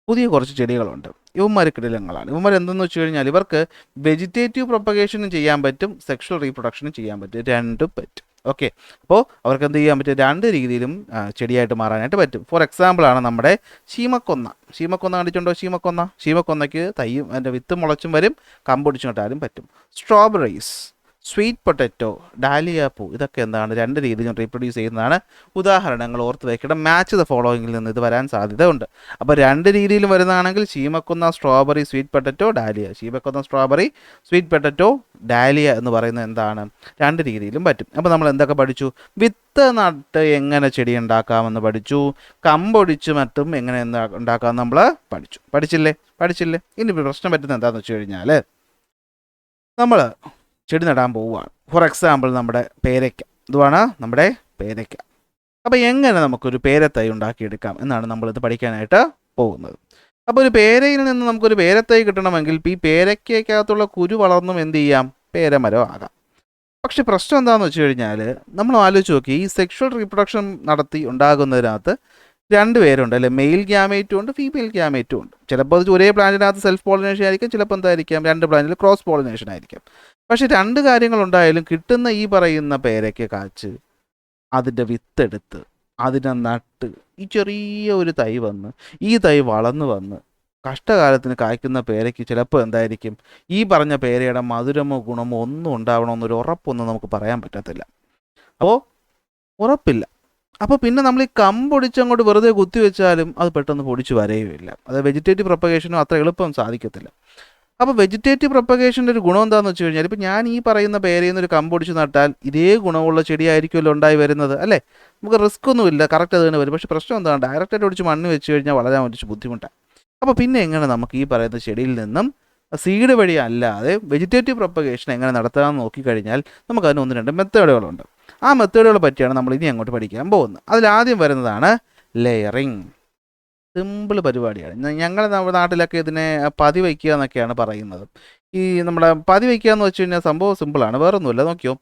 പുതിയ കുറച്ച് ചെടികളുണ്ട്. ഇവന്മാർ കിടിലങ്ങളാണ്. ഇവന്മാർ എന്തെന്ന് വെച്ച് കഴിഞ്ഞാൽ ഇവർക്ക് വെജിറ്റേറ്റീവ് പ്രൊപ്പഗേഷനും ചെയ്യാൻ പറ്റും, സെക്ഷുവൽ റീപ്രൊഡക്ഷനും ചെയ്യാൻ പറ്റും. രണ്ടും പറ്റും. ഓക്കെ, അപ്പോൾ അവർക്ക് എന്ത് ചെയ്യാൻ പറ്റും? രണ്ട് രീതിയിലും ചെടിയായിട്ട് മാറാനായിട്ട് പറ്റും. ഫോർ എക്സാമ്പിളാണ് നമ്മുടെ ശീമക്കൊന്ന കണ്ടിട്ടുണ്ടോ? ശീമക്കൊന്നയ്ക്ക് തൈയും അതിൻ്റെ വിത്ത് മുളച്ചും വരും, കമ്പൊടിച്ചും നട്ടാലും പറ്റും. സ്ട്രോബെറീസ്, സ്വീറ്റ് പൊട്ടറ്റോ, ഡാലിയ പൂ, ഇതൊക്കെ എന്താണ്? രണ്ട് രീതിയിലും റീപ്രൊഡ്യൂസ് ചെയ്യുന്നതാണ്. ഉദാഹരണങ്ങൾ ഓർത്ത് വയ്ക്കണം. മാച്ച് ദ ഫോളോയിങ്ങിൽ നിന്ന് ഇത് വരാൻ സാധ്യതയുണ്ട്. അപ്പോൾ രണ്ട് രീതിയിലും വരുന്നതാണെങ്കിൽ ശീമക്കൊന്ന, സ്ട്രോബെറി, സ്വീറ്റ് പൊട്ടറ്റോ, ഡാലിയ. ശീമക്കൊന്ന, സ്ട്രോബെറി, സ്വീറ്റ് പൊട്ടറ്റോ, ഡാലിയ എന്ന് പറയുന്നത് എന്താണ്? രണ്ട് രീതിയിലും പറ്റും. അപ്പോൾ നമ്മൾ എന്തൊക്കെ പഠിച്ചു? വിത്ത് നട്ട് എങ്ങനെ ചെടി ഉണ്ടാക്കാമെന്ന് പഠിച്ചു. കമ്പൊടിച്ച് മറ്റും എങ്ങനെ ഉണ്ടാക്കാമെന്ന് നമ്മൾ പഠിച്ചില്ലേ? ഇനി പ്രശ്നം പറ്റുന്നത് എന്താണെന്ന് വെച്ച് കഴിഞ്ഞാൽ നമ്മൾ ചെടി നടാൻ പോവുകയാണ്. ഫോർ എക്സാമ്പിൾ നമ്മുടെ പേരയ്ക്ക. ഇതുമാണ് നമ്മുടെ പേരയ്ക്ക. അപ്പോൾ എങ്ങനെ നമുക്കൊരു പേരത്തൈ ഉണ്ടാക്കിയെടുക്കാം എന്നാണ് നമ്മളിത് പഠിക്കാനായിട്ട് പോകുന്നത്. അപ്പോൾ ഒരു പേരയിൽ നിന്ന് നമുക്കൊരു പേരത്തൈ കിട്ടണമെങ്കിൽ ഈ പേരയ്ക്കകത്തുള്ള കുരു വളർന്നും എന്ത് ചെയ്യാം? പേരമരം ആകാം. പക്ഷെ പ്രശ്നം എന്താണെന്ന് വെച്ച് കഴിഞ്ഞാൽ നമ്മൾ ആലോചിച്ച് നോക്കി, ഈ സെക്ഷുവൽ റീപ്രൊഡക്ഷൻ നടത്തി ഉണ്ടാകുന്നതിനകത്ത് രണ്ട് പേരുണ്ട് അല്ലേ? മെയിൽ ഗ്യാമേറ്റും ഉണ്ട്, ഫീമെയിൽ ഗ്യാമേറ്റും ഉണ്ട്. ചിലപ്പോൾ അത് ഒരേ പ്ലാന്റിനകത്ത് സെൽഫ് പോളിനേഷൻ ആയിരിക്കും, ചിലപ്പോൾ എന്തായിരിക്കാം? രണ്ട് പ്ലാന്റിൽ ക്രോസ് പോളിനേഷൻ ആയിരിക്കും. പക്ഷെ രണ്ട് കാര്യങ്ങളുണ്ടായാലും കിട്ടുന്ന ഈ പറയുന്ന പേരയ്ക്ക് കാച്ച് അതിൻ്റെ വിത്തെടുത്ത് അതിനെ നട്ട് ഈ ചെറിയ ഒരു തൈ വന്ന് ഈ തൈ വളർന്നു വന്ന് കഷ്ടകാലത്തിന് കായ്ക്കുന്ന പേരയ്ക്ക് ചിലപ്പോൾ എന്തായിരിക്കും? ഈ പറഞ്ഞ പേരയുടെ മധുരമോ ഗുണമോ ഒന്നും ഉണ്ടാവണമെന്നൊരു ഉറപ്പൊന്നും നമുക്ക് പറയാൻ പറ്റത്തില്ല. അപ്പോൾ ഉറപ്പില്ല. അപ്പോൾ പിന്നെ നമ്മൾ ഈ കമ്പൊടിച്ചങ്ങോട്ട് വെറുതെ കുത്തിവെച്ചാലും അത് പെട്ടെന്ന് പൊടിച്ച് വരെയുമില്ല. അത് വെജിറ്റേറ്റീവ് പ്രൊപ്പഗേഷനും അത്ര എളുപ്പം സാധിക്കത്തില്ല. അപ്പോൾ വെജിറ്റേറ്റീവ് പ്രൊപ്പഗേഷൻ്റെ ഒരു ഗുണം എന്താണെന്ന് വെച്ച് കഴിഞ്ഞാൽ, ഇപ്പോൾ ഞാൻ ഈ പറയുന്ന പേരയിൽ നിന്നൊരു കമ്പൊടിച്ച് നട്ടാൽ ഇതേ ഗുണമുള്ള ചെടിയായിരിക്കുമല്ലോ ഉണ്ടായി വരുന്നത് അല്ലേ? നമുക്ക് റിസ്ക് ഒന്നുമില്ല, കറക്റ്റ് അത് തന്നെ വരും. പക്ഷേ പ്രശ്നം എന്താണ്? ഡയറക്റ്റായിട്ട് ഒടിച്ച് മണ്ണ് വെച്ച് കഴിഞ്ഞാൽ വളരാൻ കുറച്ച് ബുദ്ധിമുട്ടാണ്. അപ്പോൾ പിന്നെ എങ്ങനെ നമുക്ക് ഈ പറയുന്ന ചെടിയിൽ നിന്നും സീഡ് വഴി അല്ലാതെ വെജിറ്റേറ്റീവ് പ്രൊപ്പഗേഷൻ എങ്ങനെ നടത്താമെന്ന് നോക്കിക്കഴിഞ്ഞാൽ നമുക്കതിന് ഒന്ന് രണ്ട് മെത്തേഡുകളുണ്ട്. ആ മെത്തേഡുകളെ പറ്റിയാണ് നമ്മൾ ഇനി അങ്ങോട്ട് പഠിക്കാൻ പോകുന്നത്. അതിലാദ്യം വരുന്നതാണ് ലെയറിങ്. സിമ്പിൾ പരിപാടിയാണ്. നമ്മുടെ നാട്ടിലൊക്കെ ഇതിനെ പതി വയ്ക്കുക എന്നൊക്കെയാണ് പറയുന്നത്. ഈ നമ്മുടെ പതി വയ്ക്കുക എന്ന് വെച്ച് കഴിഞ്ഞാൽ സംഭവം സിമ്പിളാണ്, വേറൊന്നുമില്ല. നോക്കിയോ,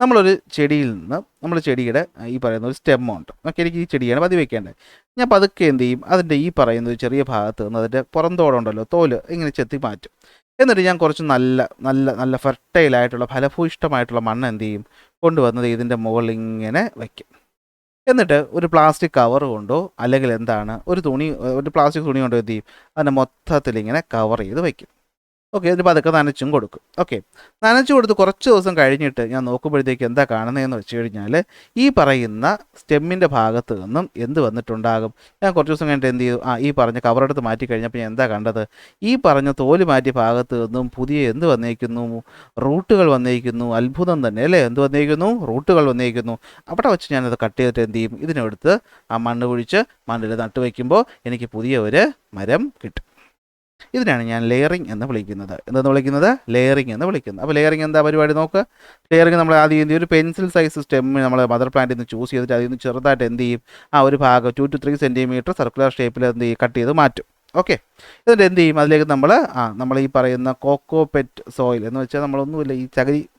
നമ്മളൊരു ചെടിയിൽ നിന്ന് നമ്മൾ ചെടിയുടെ ഈ പറയുന്ന ഒരു സ്റ്റെമ്മുണ്ട്. ഓക്കെ, എനിക്ക് ഈ ചെടിയാണ് പതി വയ്ക്കേണ്ടത്. ഞാൻ പതുക്കെ എന്ത് ചെയ്യും? അതിൻ്റെ ഈ പറയുന്ന ഒരു ചെറിയ ഭാഗത്ത് നിന്ന് അതിൻ്റെ പുറന്തോടുണ്ടല്ലോ, തോല് ഇങ്ങനെ ചെത്തി മാറ്റും. എന്നിട്ട് ഞാൻ കുറച്ച് നല്ല നല്ല നല്ല ഫെർട്ടൈലായിട്ടുള്ള ഫലഭൂയിഷ്ടമായിട്ടുള്ള മണ്ണ് എന്ത് ചെയ്യും? കൊണ്ടുവന്നത് ഇതിൻ്റെ മുകളിൽ ഇങ്ങനെ വയ്ക്കും. എന്നിട്ട് ഒരു പ്ലാസ്റ്റിക് കവർ കൊണ്ടോ അല്ലെങ്കിൽ എന്താണ് ഒരു പ്ലാസ്റ്റിക് തുണി കൊണ്ടോ എന്ത് ചെയ്യും? അതിനെ മൊത്തത്തിൽ ഇങ്ങനെ കവർ ചെയ്ത് വയ്ക്കും. ഓക്കെ, എന്നിട്ട് അതൊക്കെ നനച്ചും കൊടുക്കും. ഓക്കെ, നനച്ചു കൊടുത്ത് കുറച്ച് ദിവസം കഴിഞ്ഞിട്ട് ഞാൻ നോക്കുമ്പോഴത്തേക്ക് എന്താ കാണുന്നതെന്ന് വെച്ച് കഴിഞ്ഞാൽ ഈ പറയുന്ന സ്റ്റെമ്മിൻ്റെ ഭാഗത്ത് നിന്നും എന്ത് വന്നിട്ടുണ്ടാകും? ഞാൻ കുറച്ച് ദിവസം കഴിഞ്ഞിട്ട് എന്ത് ചെയ്തു? ഈ പറഞ്ഞ കവറെടുത്ത് മാറ്റി കഴിഞ്ഞപ്പോൾ ഞാൻ എന്താ കണ്ടത്? ഈ പറഞ്ഞ തോല് മാറ്റിയ ഭാഗത്ത് നിന്നും പുതിയ എന്ത് വന്നേക്കുന്നു? റൂട്ടുകൾ വന്നേക്കുന്നു. അത്ഭുതം തന്നെ അല്ലേ? എന്ത് വന്നേക്കുന്നു? റൂട്ടുകൾ വന്നേക്കുന്നു. അവിടെ വെച്ച് ഞാനത് കട്ട് ചെയ്തിട്ട് എന്ത് ചെയ്യും? ഇതിനെടുത്ത് ആ മണ്ണ് കുഴിച്ച് മണ്ണിൽ നട്ട് വയ്ക്കുമ്പോൾ എനിക്ക് പുതിയ ഒരു മരം കിട്ടും. ഇതിനാണ് ഞാൻ ലെയറിംഗ് എന്ന് വിളിക്കുന്നത്. എന്തെന്ന് വിളിക്കുന്നത്? ലെയറിംഗ് എന്ന് വിളിക്കുന്നത്. അപ്പോൾ ലെയറിംഗ് എന്താ പരിപാടി നോക്ക്. ലെയറിംഗ് നമ്മൾ ആദ്യം എന്ത് ചെയ്യും, ഒരു പെൻസിൽ സൈസ് സ്റ്റെം നമ്മൾ മദർ പ്ലാന്റിൽ നിന്ന് ചൂസ് ചെയ്തിട്ട് അതിൽ നിന്ന് ചെറുതായിട്ട് എന്ത് ചെയ്യും, ആ ഒരു ഭാഗം 2 to 3 സെൻറ്റിമീറ്റർ സർക്കുലർ ഷേപ്പിൽ എന്ത് ചെയ്യും, കട്ട് ചെയ്ത് മാറ്റും. ഓക്കെ, എന്നിട്ട് എന്ത് ചെയ്യും, അതിലേക്ക് നമ്മൾ ഈ പറയുന്ന കോക്കോ പെറ്റ് സോയിൽ എന്ന് വെച്ചാൽ നമ്മളൊന്നുമില്ല, ഈ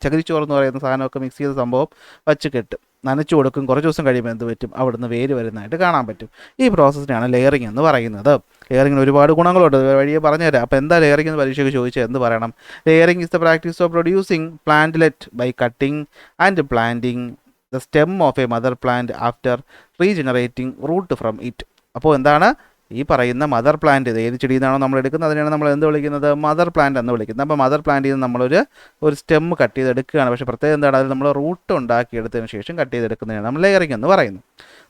ചകിരിച്ചോറ് എന്ന് പറയുന്ന സാധനമൊക്കെ മിക്സ് ചെയ്ത സംഭവം വച്ച് കെട്ടും, നനച്ചു കൊടുക്കും. കുറച്ച് ദിവസം കഴിയുമ്പോൾ എന്ത് പറ്റും, അവിടുന്ന് വേര് വരുന്നതായിട്ട് കാണാൻ പറ്റും. ഈ പ്രോസസ്സിനാണ് ലെയറിംഗ് എന്ന് പറയുന്നത്. ലെയറിങ്ങിന് ഒരുപാട് ഗുണങ്ങളുണ്ട്, വഴിയെ പറഞ്ഞുതരാം. അപ്പോൾ എന്താ ലെയറിംഗ് എന്ന് പരീക്ഷയ്ക്ക് ചോദിച്ചാൽ എന്ത് പറയണം? Layering is the practice of producing plantlet by cutting and planting the stem of a mother plant after regenerating root from it. അപ്പോൾ എന്താണ് ഈ പറയുന്ന മദർ പ്ലാന്റ്? ഇത് ഏത് ചെടിയിൽ നിന്നാണോ നമ്മൾ എടുക്കുന്നത് അതിനാണ് നമ്മൾ എന്ത് വിളിക്കുന്നത്? മദർ പ്ലാന്റ് എന്ന് വിളിക്കുന്നത്. അപ്പോൾ മദർ പ്ലാന്റിൽ നിന്ന് നമ്മളൊരു സ്റ്റെം കട്ട് ചെയ്തെടുക്കുകയാണ്. പക്ഷേ പ്രത്യേകം എന്താണ്, അതിൽ നമ്മൾ റൂട്ട് ഉണ്ടാക്കിയെടുത്തതിന് ശേഷം കട്ട് ചെയ്തെടുക്കുന്നതിനാണ് നമ്മൾ ലെയറിംഗ് എന്ന് പറയുന്നത്.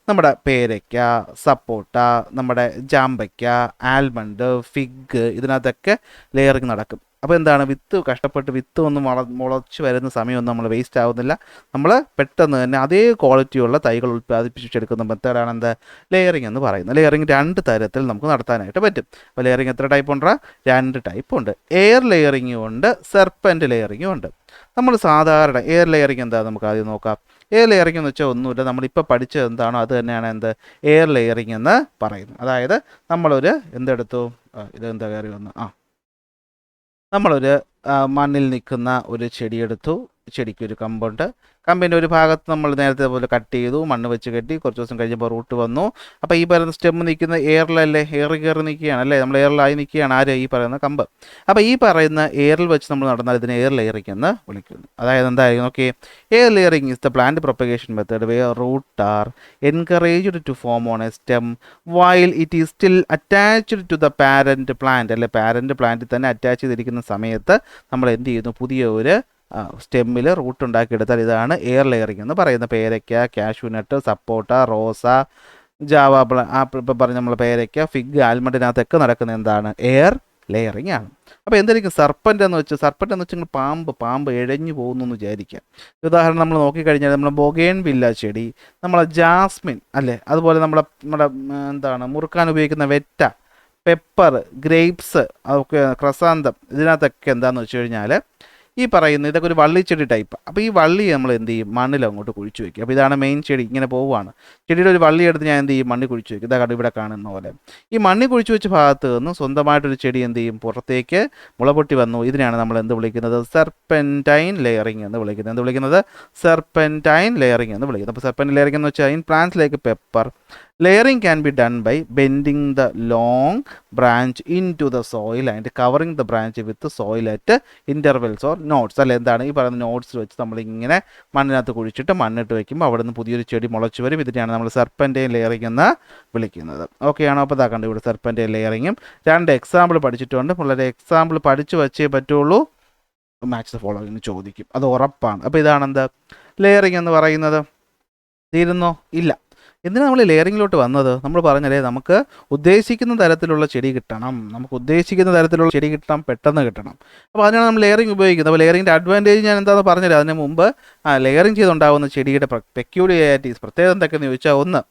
നമ്മുടെ പേരയ്ക്ക, സപ്പോട്ട, നമ്മുടെ ജാമ്പയ്ക്ക, ആൽമണ്ട്, ഫിഗ്, ഇതിനകത്തൊക്കെ ലെയറിംഗ് നടക്കും. അപ്പോൾ എന്താണ്, കഷ്ടപ്പെട്ട് വിത്ത് ഒന്നും മുളച്ച് വരുന്ന സമയമൊന്നും നമ്മൾ വേസ്റ്റ് ആവുന്നില്ല. നമ്മൾ പെട്ടെന്ന് തന്നെ അതേ ക്വാളിറ്റിയുള്ള തൈകൾ ഉൽപ്പാദിപ്പിച്ചെടുക്കുന്ന മെത്തേഡാണ് എന്ത്? ലെയറിംഗ് എന്ന് പറയുന്നത്. ലെയറിംഗ് 2 തരത്തിൽ നമുക്ക് നടത്താനായിട്ട് പറ്റും. അപ്പോൾ ലെയറിംഗ് എത്ര ടൈപ്പ് ഉണ്ടോ? 2 ടൈപ്പ് ഉണ്ട്. എയർ ലെയറിംഗും ഉണ്ട്, സെർപ്പൻ്റ് ലെയറിംഗും ഉണ്ട്. നമ്മൾ സാധാരണ എയർ ലെയറിംഗ് എന്താ നമുക്ക് ആദ്യം നോക്കാം. എയർ ലെയറിംഗ് എന്ന് വെച്ചാൽ ഒന്നുമില്ല, നമ്മളിപ്പോൾ പഠിച്ചത് എന്താണോ അത് തന്നെയാണ് എന്ത്? എയർ ലെയറിംഗ് എന്ന് പറയുന്നത്. അതായത് നമ്മളൊരു എന്തെടുത്തു, ഇതെന്താ കയറി വന്നു, നമ്മളൊരു മണ്ണിൽ നിൽക്കുന്ന ഒരു ചെടിയെടുത്തു. ചെടിക്കൊരു കമ്പുണ്ട്. കമ്പിൻ്റെ ഒരു ഭാഗത്ത് നമ്മൾ നേരത്തെ പോലെ കട്ട് ചെയ്തു, മണ്ണ് വെച്ച് കെട്ടി. കുറച്ച് ദിവസം കഴിഞ്ഞപ്പോൾ റൂട്ട് വന്നു. അപ്പോൾ ഈ പറയുന്ന സ്റ്റെം നിൽക്കുന്ന എയറിലല്ലേ, എയർ കയറി നിൽക്കുകയാണ് അല്ലേ, നമ്മൾ എയറിലായി നിൽക്കുകയാണ് ആര്? ഈ പറയുന്ന കമ്പ്. അപ്പോൾ ഈ പറയുന്ന എയറിൽ വെച്ച് നമ്മൾ നടന്നാൽ ഇതിനെ എയർ ലെയറിംഗ് എന്ന് വിളിക്കുന്നു. അതായത് എന്തായിരിക്കും? Okay, air layering is the plant propagation method where root are encouraged to form on a stem while it is still attached to the parent plant. അല്ലെ, പാരൻറ്റ് പ്ലാന്റിൽ തന്നെ അറ്റാച്ച് ചെയ്തിരിക്കുന്ന സമയത്ത് നമ്മൾ എന്ത് ചെയ്യുന്നു, പുതിയ ഒരു സ്റ്റെമ്മിൽ റൂട്ട് ഉണ്ടാക്കിയെടുത്താൽ ഇതാണ് എയർ ലെയറിംഗ് എന്ന് പറയുന്നത്. പേരയ്ക്ക, കാഷ്യൂനട്ട്, സപ്പോട്ട, റോസ, ജാവ, ഇപ്പോൾ പറഞ്ഞ നമ്മൾ പേരയ്ക്ക, ഫിഗ്, ആൽമണ്ടിനകത്തൊക്കെ നടക്കുന്ന എന്താണ്? എയർ ലെയറിംഗ് ആണ്. അപ്പോൾ എന്തായിരിക്കും സർപ്പൻ്റ് എന്ന് വെച്ചാൽ പാമ്പ് ഇഴഞ്ഞു പോകുന്നു എന്ന് വിചാരിക്കുക. ഉദാഹരണം നമ്മൾ നോക്കിക്കഴിഞ്ഞാൽ നമ്മൾ ബൊഗേൻ വില്ല ചെടി, നമ്മളെ ജാസ്മിൻ അല്ലേ, അതുപോലെ നമ്മുടെ എന്താണ് മുറുക്കാൻ ഉപയോഗിക്കുന്ന വെറ്റ, പെപ്പർ, ഗ്രേപ്സ്, അതൊക്കെ ക്രസാന്തം, ഇതിനകത്തൊക്കെ എന്താണെന്ന് വെച്ച് കഴിഞ്ഞാൽ ഈ പറയുന്ന ഇതൊക്കെ ഒരു വള്ളിച്ചെടി ടൈപ്പ്. അപ്പോൾ ഈ വള്ളി നമ്മൾ എന്ത് ചെയ്യും, മണ്ണിൽ അങ്ങോട്ട് കുഴിച്ചു വയ്ക്കും. അപ്പോൾ ഇതാണ് മെയിൻ ചെടി, ഇങ്ങനെ പോവുകയാണ്. ചെടിയുടെ ഒരു വള്ളി എടുത്ത് ഞാൻ എന്ത് ചെയ്യും, മണ്ണിൽ കുഴിച്ചു വയ്ക്കും. ഇതാ ഇവിടെ കാണുന്ന പോലെ ഈ മണ്ണിൽ കുഴിച്ചു വെച്ച ഭാഗത്ത് നിന്ന് സ്വന്തമായിട്ടൊരു ചെടി എന്ത് ചെയ്യും, പുറത്തേക്ക് മുളപൊട്ടി വന്നു. ഇതിനാണ് നമ്മൾ എന്ത് വിളിക്കുന്നത്? സെർപെൻറ്റൈൻ ലെയറിംഗ് എന്ന് വിളിക്കുന്നത്. എന്ത് വിളിക്കുന്നത്? സെർപെൻറ്റൈൻ ലെയറിംഗ് എന്ന് വിളിക്കുന്നത്. അപ്പോൾ സെർപെൻറ്റൈൻ ലെയറിംഗ് എന്ന് വെച്ചാൽ in plants like pepper layering can be done by bending the long branch into the soil and covering the branch with the soil at intervals or nodes. അല്ല, എന്താണ് ഈ പറയുന്ന നോട്ട്സ് വെച്ച് നമ്മളിങ്ങനെ മണ്ണിനകത്ത് കുഴിച്ചിട്ട് മണ്ണിട്ട് വയ്ക്കുമ്പോൾ അവിടെ നിന്ന് പുതിയൊരു ചെടി മുളച്ച് വരും. ഇതിനെയാണ് നമ്മൾ സെർപ്പൻ്റൈൻ ലെയറിംഗ് എന്ന് വിളിക്കുന്നത്. ഓക്കെ ആണോ? അപ്പോൾ ഇതാക്കണ്ട, ഇവിടെ സെർപ്പൻ്റൈൻ ലെയറിങ്ങും 2 എക്സാമ്പിൾ പഠിച്ചിട്ടുണ്ട്. വളരെ എക്സാമ്പിൾ പഠിച്ചു വച്ചേ പറ്റുള്ളൂ, മാച്ച് ദ ഫോളോവിങ് ചോദിക്കും, അത് ഉറപ്പാണ്. അപ്പോൾ ഇതാണെന്ത് ലെയറിംഗ് എന്ന് പറയുന്നത്. തീരുന്നോ? ഇല്ല. എന്തിനാണ് നമ്മൾ ലെയറിങ്ങിലോട്ട് വന്നത്? നമ്മൾ പറഞ്ഞല്ലേ, നമുക്ക് ഉദ്ദേശിക്കുന്ന തരത്തിലുള്ള ചെടി കിട്ടണം, പെട്ടെന്ന് കിട്ടണം. അപ്പോൾ അതിനാണ് നമ്മൾ ലെയറിംഗ് ഉപയോഗിക്കുന്നത്. അപ്പോൾ ലെയറിങ്ങിൻ്റെ അഡ്വാൻറ്റേജ് ഞാൻ എന്താണെന്ന് പറഞ്ഞുതരാം. അതിന് മുമ്പ് ലെയറിംഗ് ചെയ്തുണ്ടാകുന്ന ചെടിയുടെ പെക്യൂലിയാരിറ്റീസ്, പ്രത്യേകത എന്തൊക്കെയെന്ന് ചോദിച്ചാൽ, ഒന്ന്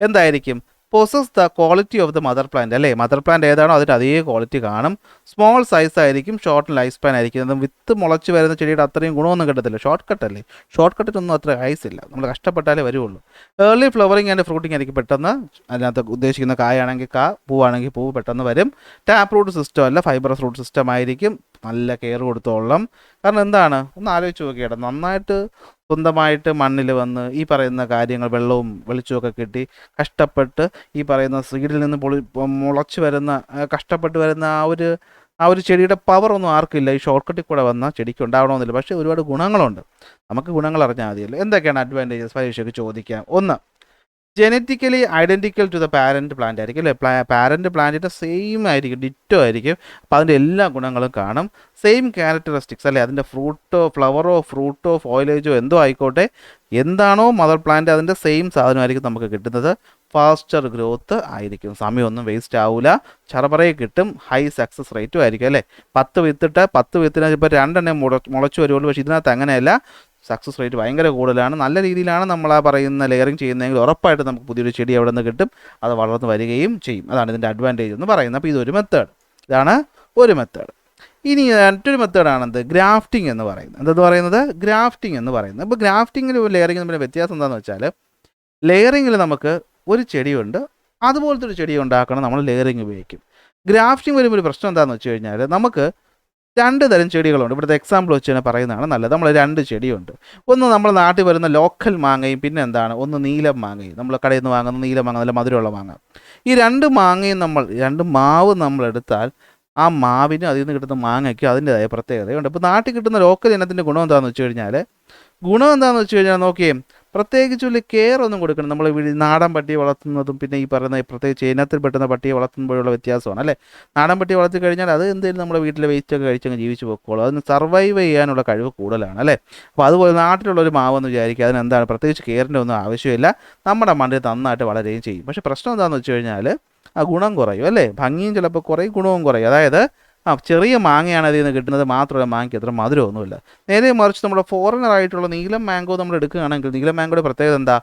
എന്തായിരിക്കും? possess the quality of the mother plant. അല്ലേ, മദർ പ്ലാന്റ് ഏതാണോ അതിൻ്റെ അതേ ക്വാളിറ്റി കാണും. സ്മോൾ സൈസ് ആയിരിക്കും, ഷോർട്ട് ലൈഫ് സ്പാൻ ആയിരിക്കും. വിത്ത് മുളച്ച് വരുന്ന ചെടിയുടെ അത്രയും ഗുണമൊന്നും കിട്ടത്തില്ല. ഷോർട്ട് കട്ട് അല്ലേ, ഷോർട്ട് കട്ടിനൊന്നും അത്ര ഐസ് ഇല്ല, നമ്മൾ കഷ്ടപ്പെട്ടാലേ വരുള്ളൂ. ഏർലി ഫ്ലവറിങ് ആൻഡ് ഫ്രൂട്ടിങ് ആയിരിക്കും, പെട്ടെന്ന് അതിനകത്ത് ഉദ്ദേശിക്കുന്ന കായാണെങ്കിൽ പൂവാണെങ്കിൽ പൂവ് പെട്ടെന്ന് വരും. ടാപ്പ് റൂട്ട് സിസ്റ്റം അല്ല, ഫൈബറസ് റൂട്ട് സിസ്റ്റം ആയിരിക്കും. നല്ല കെയർ കൊടുത്തോളം. കാരണം എന്താണ്, ഒന്ന് ആലോചിച്ച് നോക്കിയാൽ നന്നായിട്ട് സ്വന്തമായിട്ട് മണ്ണിൽ വന്ന് ഈ പറയുന്ന കാര്യങ്ങൾ, വെള്ളവും വെളിച്ചമൊക്കെ കിട്ടി കഷ്ടപ്പെട്ട് ഈ പറയുന്ന സീഡിൽ നിന്ന് മുളച്ച് വരുന്ന, കഷ്ടപ്പെട്ട് വരുന്ന ആ ഒരു ചെടിയുടെ പവറൊന്നും ആർക്കില്ല. ഈ ഷോർട്ട് കട്ടിൽ കൂടെ വന്ന ചെടിക്ക് ഉണ്ടാവണമെന്നില്ല. പക്ഷേ ഒരുപാട് ഗുണങ്ങളുണ്ട്. നമുക്ക് ഗുണങ്ങൾ അറിഞ്ഞാൽ മതിയല്ലോ. എന്തൊക്കെയാണ് അഡ്വാൻറ്റേജസ് പരീക്ഷയ്ക്ക് ചോദിക്കാം. ഒന്ന്, genetically identical to the parent plant ആയിരിക്കും അല്ലേ, പാരൻറ്റ് പ്ലാന്റിൻ്റെ സെയിം ആയിരിക്കും, ഡിറ്റോ ആയിരിക്കും. അപ്പോൾ അതിൻ്റെ എല്ലാ ഗുണങ്ങളും കാണും. സെയിം ക്യാരക്ടറിസ്റ്റിക്സ് അല്ലേ, അതിൻ്റെ ഫ്ലവറോ ഫ്രൂട്ടോ ഫോയിലേജോ എന്തോ ആയിക്കോട്ടെ, എന്താണോ മദർ പ്ലാന്റ് അതിൻ്റെ സെയിം സാധനമായിരിക്കും നമുക്ക് കിട്ടുന്നത്. ഫാസ്റ്റർ ഗ്രോത്ത് ആയിരിക്കും, സമയമൊന്നും വേസ്റ്റ് ആവില്ല, ചറപറയെ കിട്ടും, ഹൈ സക്സസ് റേറ്റും ആയിരിക്കും അല്ലേ. 10 വിത്തിന് ഇപ്പോൾ 2 മുളച്ചു വരുള്ളൂ. പക്ഷേ ഇതിനകത്ത് അങ്ങനെയല്ല, സക്സസ് റേറ്റ് ഭയങ്കര കൂടുതലാണ്. നല്ല രീതിയിലാണ് നമ്മൾ ആ പറയുന്ന ലെയറിങ് ചെയ്യുന്നതെങ്കിൽ ഉറപ്പായിട്ട് നമുക്ക് പുതിയൊരു ചെടി അവിടെ നിന്ന് കിട്ടും, അത് വളർന്ന് വരികയും ചെയ്യും. അതാണ് ഇതിൻ്റെ അഡ്വാൻറ്റേജ് എന്ന് പറയുന്നത്. അപ്പോൾ ഇതൊരു മെത്തേഡ്, ഇതാണ് ഒരു മെത്തേഡ്. ഇനി മറ്റൊരു മെത്തേഡാണെന്ത് ഗ്രാഫ്റ്റിംഗ് എന്ന് പറയുന്നത്. എന്തെന്ന് പറയുന്നത് ഗ്രാഫ്റ്റിംഗ് എന്ന് പറയുന്നത്. അപ്പോൾ ഗ്രാഫ്റ്റിങ്ങിലും ലെയറിങ്ങിലും പിന്നെ വ്യത്യാസം എന്താണെന്ന് വെച്ചാൽ ലെയറിങ്ങിൽ നമുക്ക് ഒരു ചെടിയുണ്ട്, അതുപോലത്തെ ഒരു ചെടി ഉണ്ടാക്കണം നമ്മൾ ലെയറിങ് ഉപയോഗിക്കും. ഗ്രാഫ്റ്റിംഗ് വരുമ്പോൾ ഒരു പ്രശ്നം എന്താണെന്ന് വെച്ച് കഴിഞ്ഞാൽ നമുക്ക് രണ്ട് തരം ചെടികളുണ്ട്. ഇവിടുത്തെ എക്സാമ്പിൾ വെച്ച് തന്നെ പറയുന്നതാണ് നല്ലത്. നമ്മൾ രണ്ട് ചെടിയുണ്ട്. ഒന്ന് നമ്മൾ നാട്ടിൽ വരുന്ന ലോക്കൽ മാങ്ങയും പിന്നെ എന്താണ് ഒന്ന് നീലം മാങ്ങയും, നമ്മൾ കടയിൽ നിന്ന് വാങ്ങുന്ന നീലം മാങ്ങ, നല്ല മധുരമുള്ള മാങ്ങ. ഈ രണ്ട് മാങ്ങയും രണ്ട് മാവ് നമ്മൾ എടുത്താൽ ആ മാവിന് അതിൽ നിന്ന് കിട്ടുന്ന മാങ്ങയ്ക്ക് അതിൻ്റെതായ പ്രത്യേകതയുണ്ട്. ഇപ്പോൾ നാട്ടിൽ കിട്ടുന്ന ലോക്കൽ ഇനത്തിൻ്റെ ഗുണം എന്താണെന്ന് വെച്ച് കഴിഞ്ഞാൽ നോക്കിയേ, പ്രത്യേകിച്ച് വലിയ കെയർ ഒന്നും കൊടുക്കണം. നമ്മൾ നാടൻ പട്ടിയെ വളർത്തുന്നതും പിന്നെ ഈ പറയുന്ന പ്രത്യേകിച്ച് ഇനത്തിൽ പെട്ടുന്ന പട്ടിയെ വളർത്തുമ്പോഴുള്ള വ്യത്യാസമാണ് അല്ലേ. നാടൻ പട്ടിയെ വളർത്തി കഴിഞ്ഞാൽ അത് എന്തെങ്കിലും നമ്മുടെ വീട്ടിലെ വേസ്റ്റൊക്കെ കഴിച്ചങ്ങ് ജീവിച്ച് പോയിക്കോളും. അതിന് സർവൈവ് ചെയ്യാനുള്ള കഴിവ് കൂടുതലാണ് അല്ലേ. അപ്പോൾ അതുപോലെ നാട്ടിലുള്ളൊരു മാവെന്ന് വിചാരിക്കുക, അതിനെന്താണ് പ്രത്യേകിച്ച് കെയറിൻ്റെ ഒന്നും ആവശ്യമില്ല, നമ്മുടെ മണ്ണിൽ നന്നായിട്ട് വളരുകയും ചെയ്യും. പക്ഷേ പ്രശ്നം എന്താണെന്ന് വെച്ച് കഴിഞ്ഞാൽ ആ ഗുണം കുറയും അല്ലേ, ഭംഗിയും ചിലപ്പോൾ കുറയും, ഗുണവും കുറയും. അതായത് ചെറിയ മാങ്ങയാണ് അതിൽ നിന്ന് കിട്ടുന്നത്, മാത്രമല്ല മാങ്ങയ്ക്ക് അത്ര മധുരമൊന്നുമില്ല. നേരെ മറിച്ച് നമ്മുടെ ഫോറിനർ ആയിട്ടുള്ള നീലം മാംഗോ നമ്മൾ എടുക്കുകയാണെങ്കിൽ നീലം മാംഗോയുടെ പ്രത്യേകത എന്താ,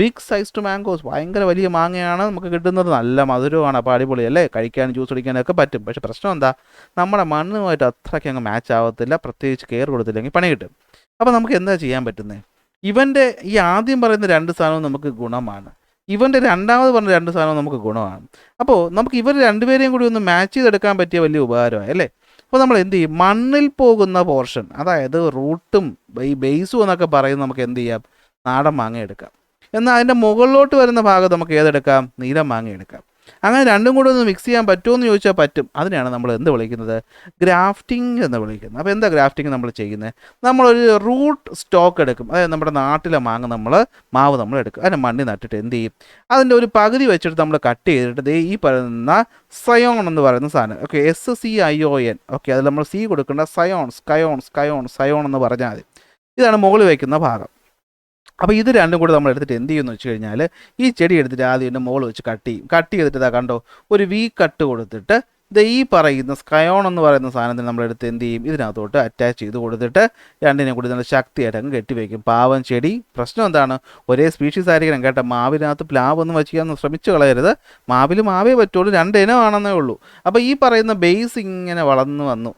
ബിഗ് സൈസ് ടു മാംഗോസ്, ഭയങ്കര വലിയ മാങ്ങയാണ് നമുക്ക് കിട്ടുന്നത്, നല്ല മധുരമാണ്, അപ്പോൾ അടിപൊളി അല്ലേ, കഴിക്കാനും ജ്യൂസ് അടിക്കാനൊക്കെ പറ്റും. പക്ഷേ പ്രശ്നം എന്താ, നമ്മുടെ മണ്ണുമായിട്ട് അത്രയ്ക്ക് അങ്ങ് മാച്ച് ആവത്തില്ല, പ്രത്യേകിച്ച് കെയർ കൊടുത്തില്ലെങ്കിൽ പണി കിട്ടും. അപ്പോൾ നമുക്ക് എന്താ ചെയ്യാൻ പറ്റുന്നത്, ഇവൻ്റെ ഈ ആദ്യം പറയുന്ന രണ്ട് സാധനവും നമുക്ക് ഗുണമാണ്, ഇവൻ്റെ രണ്ടാമത് പറഞ്ഞ രണ്ട് സാധനവും നമുക്ക് ഗുണമാണ്. അപ്പോൾ നമുക്ക് ഇവർ രണ്ടുപേരെയും കൂടി ഒന്ന് മാച്ച് ചെയ്തെടുക്കാൻ പറ്റിയ വലിയ ഉപകാരമായി അല്ലേ. അപ്പോൾ നമ്മൾ എന്ത് ചെയ്യും, മണ്ണിൽ പോകുന്ന പോർഷൻ, അതായത് റൂട്ടും ഈ ബേസും എന്നൊക്കെ പറയുന്നത് നമുക്ക് എന്ത് ചെയ്യാം, നാടൻ മാങ്ങ എടുക്കാം. എന്നാൽ അതിൻ്റെ മുകളിലോട്ട് വരുന്ന ഭാഗം നമുക്ക് ഏതെടുക്കാം, നീലം മാങ്ങ എടുക്കാം. അങ്ങനെ രണ്ടും കൂടെ ഒന്ന് മിക്സ് ചെയ്യാൻ പറ്റുമോ എന്ന് ചോദിച്ചാൽ പറ്റും. അതിനെയാണ് നമ്മൾ എന്ത് വിളിക്കുന്നത്, ഗ്രാഫ്റ്റിംഗ് എന്ന് വിളിക്കുന്നത്. അപ്പോൾ എന്താ ഗ്രാഫ്റ്റിംഗ് നമ്മൾ ചെയ്യുന്നത്, നമ്മളൊരു റൂട്ട് സ്റ്റോക്ക് എടുക്കും, അതായത് നമ്മുടെ നാട്ടിലെ മാങ്ങ മാവ് നമ്മൾ എടുക്കും, അതിനെ മണ്ണിൽ നട്ടിട്ട് എന്ത് ചെയ്യും, അതിൻ്റെ ഒരു പകുതി വെച്ചിട്ട് നമ്മൾ കട്ട് ചെയ്തിട്ട് ഈ പറയുന്ന സയോൺ എന്ന് പറയുന്ന സാധനം, ഓക്കെ, SCION, ഓക്കെ, അതിൽ നമ്മൾ സി കൊടുക്കേണ്ട സയോൺ എന്ന് പറഞ്ഞാൽ മതി. ഇതാണ് മുകളിൽ വയ്ക്കുന്ന ഭാഗം. അപ്പോൾ ഇത് രണ്ടും കൂടി നമ്മൾ എടുത്തിട്ട് എന്ത് ചെയ്യുമെന്ന് വെച്ച് കഴിഞ്ഞാൽ ഈ ചെടി എടുത്തിട്ട് ആദ്യം എൻ്റെ മുകളിൽ വെച്ച് കട്ട് ചെയ്തിട്ട് ഇതാ കണ്ടോ ഒരു വി കട്ട് കൊടുത്തിട്ട് ഈ പറയുന്ന സ്കയോൺ എന്ന് പറയുന്ന സാധനത്തിന് നമ്മളെടുത്ത് എന്ത് ചെയ്യും, ഇതിനകത്തോട്ട് അറ്റാച്ച് ചെയ്ത് കൊടുത്തിട്ട് രണ്ടിനെ കൂടി നല്ല ശക്തിയായിട്ട് അങ്ങ് കെട്ടിവെക്കും. പാവം ചെടി. പ്രശ്നം എന്താണ്, ഒരേ സ്പീഷീസ് ആയിരിക്കണം കേട്ടോ. മാവിനകത്ത് പ്ലാവ് ഒന്നും വെച്ച് ചെയ്യാൻ ശ്രമിച്ചു കളയരുത്. മാവേ പറ്റുള്ളൂ, രണ്ട് ഇനമാണെന്നേ ഉള്ളൂ. അപ്പോൾ ഈ പറയുന്ന ബേസ് ഇങ്ങനെ വളർന്നു വന്നു.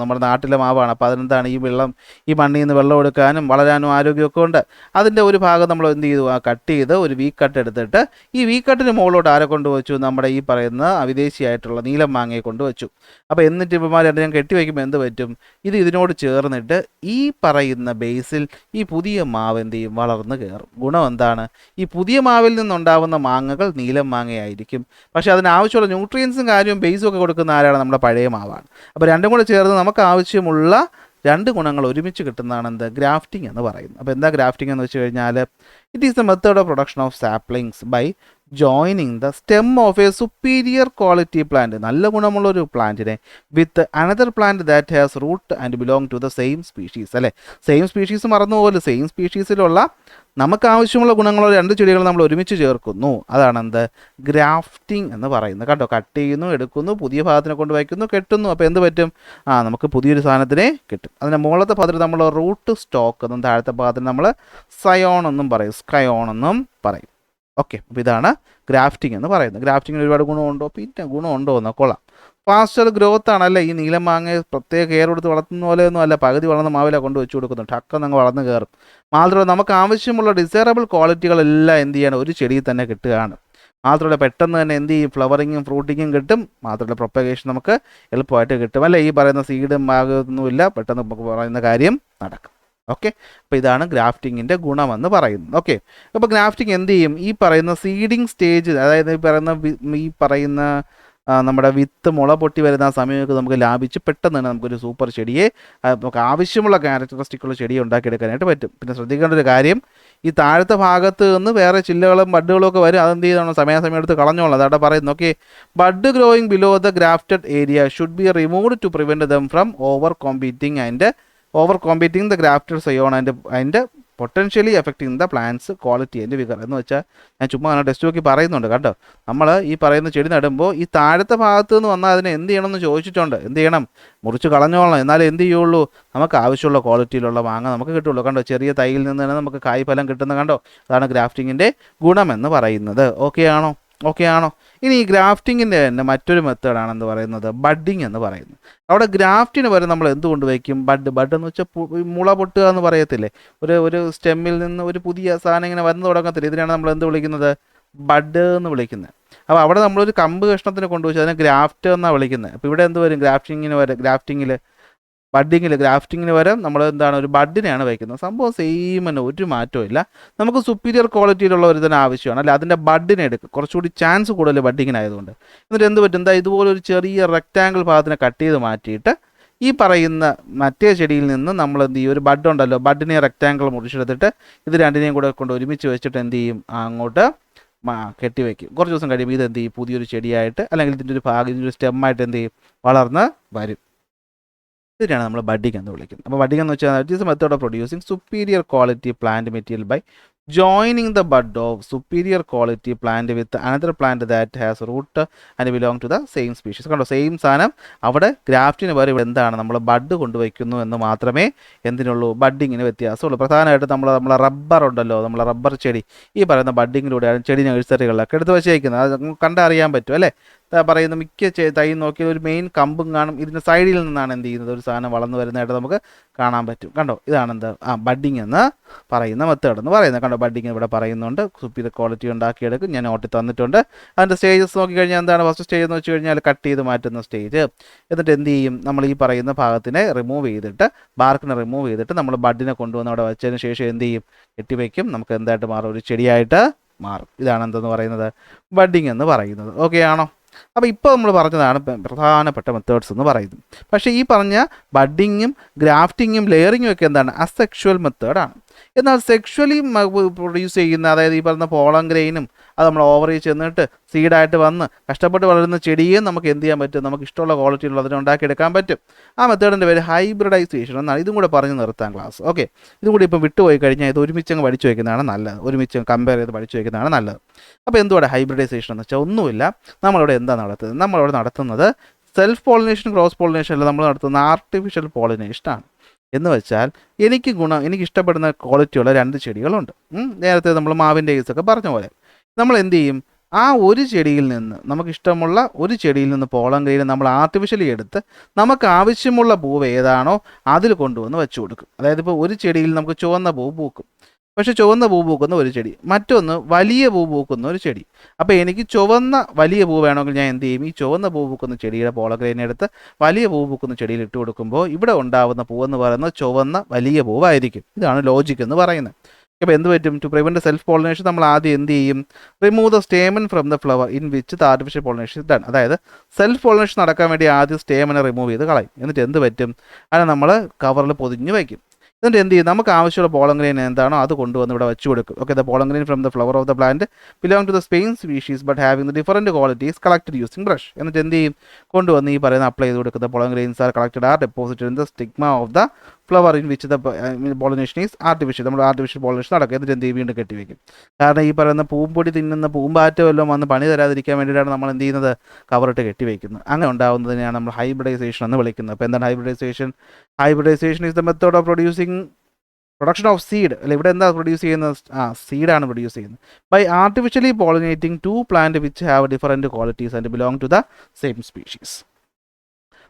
നമ്മുടെ നാട്ടിലെ മാവാണ്. അപ്പോൾ അതിനെന്താണ് ഈ മണ്ണിൽ നിന്ന് വെള്ളം എടുക്കാനും വളരാനും ആരോഗ്യമൊക്കെ ഉണ്ട്. അതിൻ്റെ ഒരു ഭാഗം നമ്മൾ എന്ത് ചെയ്തു, കട്ട് ചെയ്ത് ഒരു വി കട്ട് എടുത്തിട്ട് ഈ വി കട്ടിന് മുകളിലോട്ട് ആരെ കൊണ്ടുവച്ചു, നമ്മുടെ ഈ പറയുന്ന വിദേശിയായിട്ട് നീലം മാങ്ങയെ കൊണ്ടുവച്ചു. അപ്പോൾ എന്നിട്ട് ഇവന്മാർ രണ്ടും കെട്ടിവെക്കുമ്പോൾ എന്ത് പറ്റും, ഇതിനോട് ചേർന്നിട്ട് ഈ പറയുന്ന ബേസിൽ ഈ പുതിയ മാവ് എന്ത് ചെയ്യും, വളർന്ന് കയറും. ഗുണം എന്താണ്, ഈ പുതിയ മാവിൽ നിന്നുണ്ടാവുന്ന മാങ്ങകൾ നീലം മാങ്ങയായിരിക്കും. പക്ഷേ അതിനാവശ്യമുള്ള ന്യൂട്രിയൻസും കാര്യവും ബേസും ഒക്കെ കൊടുക്കുന്ന ആരാണ്, നമ്മുടെ പഴയ മാവാണ്. അപ്പോൾ രണ്ടും കൂടെ ചേർന്ന് നമുക്ക് ആവശ്യമുള്ള രണ്ട് ഗുണങ്ങൾ ഒരുമിച്ച് കിട്ടുന്നതാണ് എന്ത്, ഗ്രാഫ്റ്റിംഗ് എന്ന് പറയുന്നത്. അപ്പോൾ എന്താ ഗ്രാഫ്റ്റിംഗ് എന്ന് വെച്ച് കഴിഞ്ഞാൽ, it is the method of production of saplings by joining the stem of a superior quality plant, നല്ല ഗുണമുള്ളൊരു പ്ലാന്റിനെ with another plant that has root and belong to the same species അല്ലേ. സെയിം സ്പീഷീസ് മറന്നുപോലെ same സ്പീഷീസിലുള്ള നമുക്ക് ആവശ്യമുള്ള ഗുണങ്ങളുള്ള രണ്ട് ചെടികൾ നമ്മൾ ഒരുമിച്ച് ചേർക്കുന്നു. അതാണ് എന്ത്, ഗ്രാഫ്റ്റിംഗ് എന്ന് പറയുന്നത്. കണ്ടോ, കട്ട് ചെയ്യുന്നു, എടുക്കുന്നു, പുതിയ ഭാഗത്തിനെ കൊണ്ട് വയ്ക്കുന്നു, കെട്ടുന്നു. അപ്പോൾ എന്ത് പറ്റും, നമുക്ക് പുതിയൊരു സാധനത്തിനെ കിട്ടും. അതിൻ്റെ മുകളിലത്തെ ഭാഗത്തിന് നമ്മൾ റൂട്ട് സ്റ്റോക്ക് എന്നും താഴത്തെ ഭാഗത്തിന് നമ്മൾ സയോൺ എന്നും പറയും, സ്കയോൺ എന്നും പറയും. ഓക്കെ, അപ്പോൾ ഇതാണ് ഗ്രാഫ്റ്റിംഗ് എന്ന് പറയുന്നത്. ഗ്രാഫ്റ്റിങ്ങിന് ഒരുപാട് ഗുണമുണ്ടോ, പിന്നെ ഗുണമുണ്ടോ എന്നോ കൊള്ളാം. ഫാസ്റ്റർ ഗ്രോത്ത് ആണല്ലേ. ഈ നീലം മാങ്ങ പ്രത്യേക കെയർ കൊടുത്ത് വളർത്തുന്ന പോലെയൊന്നും അല്ല, പകുതി വളർന്ന മാവില കൊണ്ട് വെച്ച് കൊടുക്കുന്നു, ടക്കം അങ്ങ് വളർന്ന് കയറും. മാത്രമല്ല നമുക്ക് ആവശ്യമുള്ള ഡിസൈറബിൾ ക്വാളിറ്റികളെല്ലാം എന്ത് ചെയ്യണം, ഒരു ചെടിയിൽ തന്നെ കിട്ടുകയാണ്. മാത്രമല്ല പെട്ടെന്ന് തന്നെ എന്ത് ചെയ്യും, ഫ്ലവറിങ്ങും ഫ്രൂട്ടിങ്ങും കിട്ടും. മാത്രമല്ല പ്രൊപ്പഗേഷൻ നമുക്ക് എളുപ്പമായിട്ട് കിട്ടും അല്ലേ. ഈ പറയുന്ന സീഡും ആകുന്നില്ല, പെട്ടെന്ന് നമുക്ക് പറയുന്ന കാര്യം നടക്കും. ഓക്കെ, അപ്പോൾ ഇതാണ് ഗ്രാഫ്റ്റിങ്ങിൻ്റെ ഗുണമെന്ന് പറയുന്നത്. ഓക്കെ, അപ്പോൾ ഗ്രാഫ്റ്റിംഗ് എന്ത് ചെയ്യും, ഈ പറയുന്ന സീഡിങ് സ്റ്റേജ്, അതായത് ഈ പറയുന്ന നമ്മുടെ വിത്ത് മുള പൊട്ടി വരുന്ന ആ സമയമൊക്കെ നമുക്ക് ലാഭിച്ച് പെട്ടെന്ന് തന്നെ നമുക്കൊരു സൂപ്പർ ചെടിയെ, നമുക്ക് ആവശ്യമുള്ള ക്യാരക്ടറിസ്റ്റിക്കുള്ള ചെടിയെ ഉണ്ടാക്കിയെടുക്കാനായിട്ട് പറ്റും. പിന്നെ ശ്രദ്ധിക്കേണ്ട ഒരു കാര്യം, ഈ താഴത്തെ ഭാഗത്ത് നിന്ന് വേറെ ചില്ലകളും ബഡ്ഡുകളും ഒക്കെ വരും. അതെന്ത് ചെയ്യണം, സമയാസമയം എടുത്ത് കളഞ്ഞോളാം. അതവിടെ പറയുന്നു. Okay, bud growing below the grafted area should be removed to prevent them from over competing the grafted scion and potentially affecting the plant's quality and vigour. എന്ന് വെച്ചാൽ ഞാൻ ചുമ്മാ അങ്ങനെ ടെസ്റ്റ് നോക്കി പറയുന്നുണ്ട് കേട്ടോ. നമ്മൾ ഈ പറയുന്ന ചെടി നടുമ്പോൾ ഈ താഴത്തെ ഭാഗത്ത് നിന്ന് വന്നാൽ അതിനെ എന്ത് ചെയ്യണമെന്ന് ചോദിച്ചിട്ടുണ്ട്. എന്ത് ചെയ്യണം, മുറിച്ച് കളഞ്ഞോളണം. എന്നാലും എന്ത് ചെയ്യുള്ളൂ, നമുക്ക് ആവശ്യമുള്ള ക്വാളിറ്റിയിലുള്ള മാങ്ങ നമുക്ക് കിട്ടുള്ളൂ. കണ്ടോ, ചെറിയ തൈയിൽ നിന്ന് തന്നെ നമുക്ക് കായ് ഫലം കിട്ടുന്ന കണ്ടോ. അതാണ് ഗ്രാഫ്റ്റിങ്ങിൻ്റെ ഗുണമെന്ന് പറയുന്നത്. ഓക്കെ ആണോ? ഓക്കെ ആണോ? ഇനി ഈ ഗ്രാഫ്റ്റിങ്ങിൻ്റെ തന്നെ മറ്റൊരു മെത്തേഡാണെന്ന് പറയുന്നത് ബഡ്ഡിങ് എന്ന് പറയുന്നത്. അവിടെ ഗ്രാഫ്റ്റിന് വരെ നമ്മൾ എന്തുകൊണ്ട് വയ്ക്കും? ബഡ് എന്ന് വെച്ചാൽ മുള പൊട്ടുക എന്ന് പറയത്തില്ലേ? ഒരു സ്റ്റെമ്മിൽ നിന്ന് ഒരു പുതിയ സാധനം ഇങ്ങനെ വന്നു തുടങ്ങത്തില്ല. ഇതിനാണ് നമ്മൾ എന്ത് വിളിക്കുന്നത്? ബഡ് എന്ന് വിളിക്കുന്നത്. അപ്പോൾ അവിടെ നമ്മളൊരു കമ്പ് കഷ്ണത്തിന് കൊണ്ടുവച്ച് അതിനെ ഗ്രാഫ്റ്റ് എന്നാണ് വിളിക്കുന്നത്. അപ്പോൾ ഇവിടെ എന്ത് വരും? ഗ്രാഫ്റ്റിങ്ങിൽ വരെ നമ്മൾ എന്താണ് ഒരു ബഡിനെയാണ് വയ്ക്കുന്നത്. സംഭവം സെയിം തന്നെ, ഒരു മാറ്റവും ഇല്ല. നമുക്ക് സുപ്പീരിയർ ക്വാളിറ്റിയിലുള്ള ഒരു ഇതിന് ആവശ്യമാണ്, അല്ല അതിൻ്റെ ബഡിനെ എടുക്കും, കുറച്ചുകൂടി ചാൻസ് കൂടുതൽ ബഡിങ്ങിനായതുകൊണ്ട്. എന്നിട്ട് എന്ത് പറ്റും? എന്താ ഇതുപോലെ ഒരു ചെറിയ റെക്റ്റാങ്കിൾ ഭാഗത്തിനെ കട്ട് ചെയ്ത് മാറ്റിയിട്ട് ഈ പറയുന്ന മറ്റേ ചെടിയിൽ നിന്ന് നമ്മൾ എന്ത് ചെയ്യും? ഒരു ബഡ് ഉണ്ടല്ലോ, ബഡിനെ റെക്റ്റാങ്കിൾ മുറിച്ചെടുത്തിട്ട് ഇത് രണ്ടിനെയും കൂടെ കൊണ്ട് ഒരുമിച്ച് വെച്ചിട്ട് എന്ത് ചെയ്യും? അങ്ങോട്ട് കെട്ടിവെക്കും. കുറച്ച് ദിവസം കഴിയുമ്പോൾ ഇത് എന്ത് ചെയ്യും? പുതിയൊരു ചെടിയായിട്ട് അല്ലെങ്കിൽ ഇതിൻ്റെ ഒരു ഭാഗം, ഇതിൻ്റെ ഒരു സ്റ്റെമ്മായിട്ട് എന്ത് ചെയ്യും? വളർന്ന് വരും. ഇതിനാണ് നമ്മൾ ബഡ്ഡിംഗ് എന്ന് വിളിക്കുന്നത്. അപ്പോൾ ബഡ്ഡിംഗ് എന്ന് വെച്ചാൽ it is a method of producing superior quality plant material by joining the bud of superior quality plant with another plant that has root and belong to the same species. കണ്ടോ, same സാധനം അവിടെ ഗ്രാഫ്റ്റിന് വരെ ഇവിടെ എന്താണ് നമ്മൾ bud കൊണ്ടുവയ്ക്കുന്നു എന്ന് മാത്രമേ എന്തിനുള്ളൂ? ബഡ്ഡിങ്ങിന് വ്യത്യാസമുള്ളൂ. പ്രധാനമായിട്ട് നമ്മളെ റബ്ബർ ഉണ്ടല്ലോ, നമ്മളെ റബ്ബർ ചെടി ഈ പറയുന്ന ബഡ്ഡിങ്ങിലൂടെയാണ് ചെടി നഴ്സറികളിലൊക്കെ എടുത്ത് വെച്ചേക്കുന്നത്. അത് കണ്ടറിയാൻ പറ്റും അല്ലേ? പറയുന്ന മിക്ക തൈ നോക്കിയാൽ ഒരു മെയിൻ കമ്പും കാണും, ഇതിൻ്റെ സൈഡിൽ നിന്നാണ് എന്ത് ചെയ്യുന്നത്? ഒരു സാധനം വളർന്നു വരുന്നതായിട്ട് നമുക്ക് കാണാൻ പറ്റും. കണ്ടോ, ഇതാണ് എന്ത് ബഡ്ഡിങ് എന്ന് പറയുന്ന മെത്തേഡ് എന്ന് പറയുന്നത്. കണ്ടോ, ബഡ്ഡിങ് ഇവിടെ പറയുന്നുണ്ട്. സുപ്പീരിയർ ക്വാളിറ്റി ഉണ്ടാക്കിയെടുക്കും. ഞാൻ നോട്ടി തന്നിട്ടുണ്ട്. അതിൻ്റെ സ്റ്റേജസ് നോക്കിക്കഴിഞ്ഞാൽ എന്താണ്? ഫസ്റ്റ് സ്റ്റേജ് എന്ന് വെച്ച് കഴിഞ്ഞാൽ കട്ട് ചെയ്ത് മാറ്റുന്ന സ്റ്റേജ്. എന്നിട്ട് എന്ത് ചെയ്യും? നമ്മൾ ഈ പറയുന്ന ഭാഗത്തിനെ റിമൂവ് ചെയ്തിട്ട്, ബാർക്കിനെ റിമൂവ് ചെയ്തിട്ട് നമ്മൾ ബഡിനെ കൊണ്ടുവന്ന് അവിടെ വെച്ചതിന് ശേഷം എന്ത് ചെയ്യും? കെട്ടിവെക്കും. നമുക്ക് എന്തായിട്ട് മാറും? ഒരു ചെടിയായിട്ട് മാറും. ഇതാണ് എന്തെന്ന് പറയുന്നത്? ബഡ്ഡിങ് എന്ന് പറയുന്നത്. ഓക്കെ ആണോ? അപ്പോൾ ഇപ്പോൾ നമ്മൾ പറഞ്ഞതാണ് പ്രധാനപ്പെട്ട മെത്തേഡ്സ് എന്ന് പറയുന്നത്. പക്ഷേ ഈ പറഞ്ഞ ബഡ്ഡിങ്ങും ഗ്രാഫ്റ്റിങ്ങും ലെയറിങ്ങും ഒക്കെ എന്താണ്? അസെക്ഷുവൽ മെത്തേഡാണ്. എന്നാൽ സെക്ഷുവലി പ്രൊഡ്യൂസ് ചെയ്യുന്ന, അതായത് ഈ പറഞ്ഞ പോളൻ ഗ്രെയിനും അത് നമ്മൾ ഓവറിൽ ചെന്നിട്ട് സീഡായിട്ട് വന്ന് കഷ്ടപ്പെട്ട് വളരുന്ന ചെടിയെ നമുക്ക് എന്ത് ചെയ്യാൻ പറ്റും? നമുക്ക് ഇഷ്ടമുള്ള ക്വാളിറ്റിയുള്ള അതിനെ ഉണ്ടാക്കിയെടുക്കാൻ പറ്റും. ആ മെത്തേഡിൻ്റെ പേര് ഹൈബ്രിഡൈസേഷൻ എന്നാണ്. ഇതും കൂടെ പറഞ്ഞ് നിർത്താൻ ക്ലാസ്. ഓക്കെ, ഇതും കൂടി ഇപ്പം വിട്ടുപോയി കഴിഞ്ഞാൽ ഇത് ഒരുമിച്ചങ്ങ് പഠിച്ചു വയ്ക്കുന്നതാണ് നല്ലത്. ഒരുമിച്ച് കമ്പയർ ചെയ്ത് പഠിച്ചു വയ്ക്കുന്നതാണ് നല്ലത്. അപ്പോൾ എന്തുകൂടെ ഹൈബ്രിഡൈസേഷൻ എന്ന് വെച്ചാൽ ഒന്നുമില്ല. നമ്മളിവിടെ എന്താ നടത്തുന്നത്? നമ്മളിവിടെ നടത്തുന്നത് സെൽഫ് പോളിനേഷൻ, ക്രോസ് പോളിനേഷൻ അല്ല, നമ്മൾ നടത്തുന്ന ആർട്ടിഫിഷ്യൽ പോളിനേഷനാണ്. എന്ന് വെച്ചാൽ എനിക്ക് ഇഷ്ടപ്പെടുന്ന ക്വാളിറ്റിയുള്ള 2 ചെടികളുണ്ട്. നേരത്തെ നമ്മൾ മാവിൻ്റെ കേസൊക്കെ പറഞ്ഞ പോലെ നമ്മൾ എന്ത് ചെയ്യും? ആ ഒരു ചെടിയിൽ നിന്ന്, നമുക്കിഷ്ടമുള്ള ഒരു ചെടിയിൽ നിന്ന് പോളൻ ഗ്രെയിൻ നമ്മൾ ആർട്ടിഫിഷ്യലി എടുത്ത് നമുക്ക് ആവശ്യമുള്ള പൂവ് ഏതാണോ അതിൽ കൊണ്ടുവന്ന് വെച്ച് കൊടുക്കും. അതായത് ഇപ്പോൾ ഒരു ചെടിയിൽ നമുക്ക് ചുവന്ന പൂ പൂക്കും, പക്ഷേ ചുവന്ന പൂ പൂക്കുന്ന ഒരു ചെടി, മറ്റൊന്ന് വലിയ പൂ പൂക്കുന്ന ഒരു ചെടി. അപ്പോൾ എനിക്ക് ചുവന്ന വലിയ പൂ വേണമെങ്കിൽ ഞാൻ എന്ത് ചെയ്യും? ഈ ചുവന്ന പൂ പൂക്കുന്ന ചെടിയുടെ പോളഗ്രെയിൻ എടുത്ത് വലിയ പൂ പൂക്കുന്ന ചെടിയിൽ ഇട്ട് കൊടുക്കുമ്പോൾ ഇവിടെ ഉണ്ടാകുന്ന പൂവെന്ന് പറയുന്നത് ചുവന്ന വലിയ പൂവായിരിക്കും. ഇതാണ് ലോജിക് എന്ന് പറയുന്നത്. അപ്പോൾ എന്ത് പറ്റും? ടു പ്രിവെൻറ്റ് സെൽഫ് പോളിനേഷൻ നമ്മൾ ആദ്യം എന്ത് ചെയ്യും? Remove the stamen from the flower in which the artificial pollination is done. അതായത് സെൽഫ് പോളിനേഷൻ നടക്കാൻ വേണ്ടി ആദ്യം സ്റ്റേമനെ റിമൂവ് ചെയ്ത് കളയും. എന്നിട്ട് എന്ത് പറ്റും? അതിനെ നമ്മൾ കവറിൽ പൊതിഞ്ഞ് വയ്ക്കും. എന്നിട്ട് എന്ത് ചെയ്യും? നമുക്ക് ആവശ്യമുള്ള പോളൻ ഗ്രെയിൻ എന്താണോ അത് കൊണ്ടുവന്ന് ഇവിടെ വെച്ച് കൊടുക്കും. Okay, the pollen grain from the flower of the plant belong to the same species but having the different qualities collected using brush. എന്നിട്ട് എന്ത് ചെയ്യും? കൊണ്ടുവന്ന് ഈ പറയുന്ന അപ്ലൈ ചെയ്ത് കൊടുക്കുന്ന pollen grains are collected are deposited in the stigma of the flower in which the pollination is artificial. നമ്മൾ artificial pollination നടക്കും. എന്നിട്ട് എന്ത് ചെയ്യും? വീണ്ടും കെട്ടിവെക്കും. കാരണം ഈ പറയുന്ന പൂമ്പൊടി തിന്നുന്ന പൂമ്പാറ്റ വല്ലതും വന്ന് പണി തരാതിരിക്കാൻ വേണ്ടിയിട്ടാണ് നമ്മൾ എന്ത് ചെയ്യുന്നത്? കവറിട്ട് കെട്ടിവെക്കുന്നത്. അങ്ങനെ ഉണ്ടാകുന്നതിനെയാണ് നമ്മൾ ഹൈബ്രിഡൈസേഷൻ എന്ന് വിളിക്കുന്നത്. അപ്പോൾ എന്താണ് hybridisation? Hybridisation is the method of production of seed. അല്ല, ഇവിടെ എന്താ പ്രൊഡ്യൂസ് ചെയ്യുന്നത്? സീഡാണ് പ്രൊഡ്യൂസ് ചെയ്യുന്നത്. By artificially pollinating 2 plant which have different qualities and belong to the same species.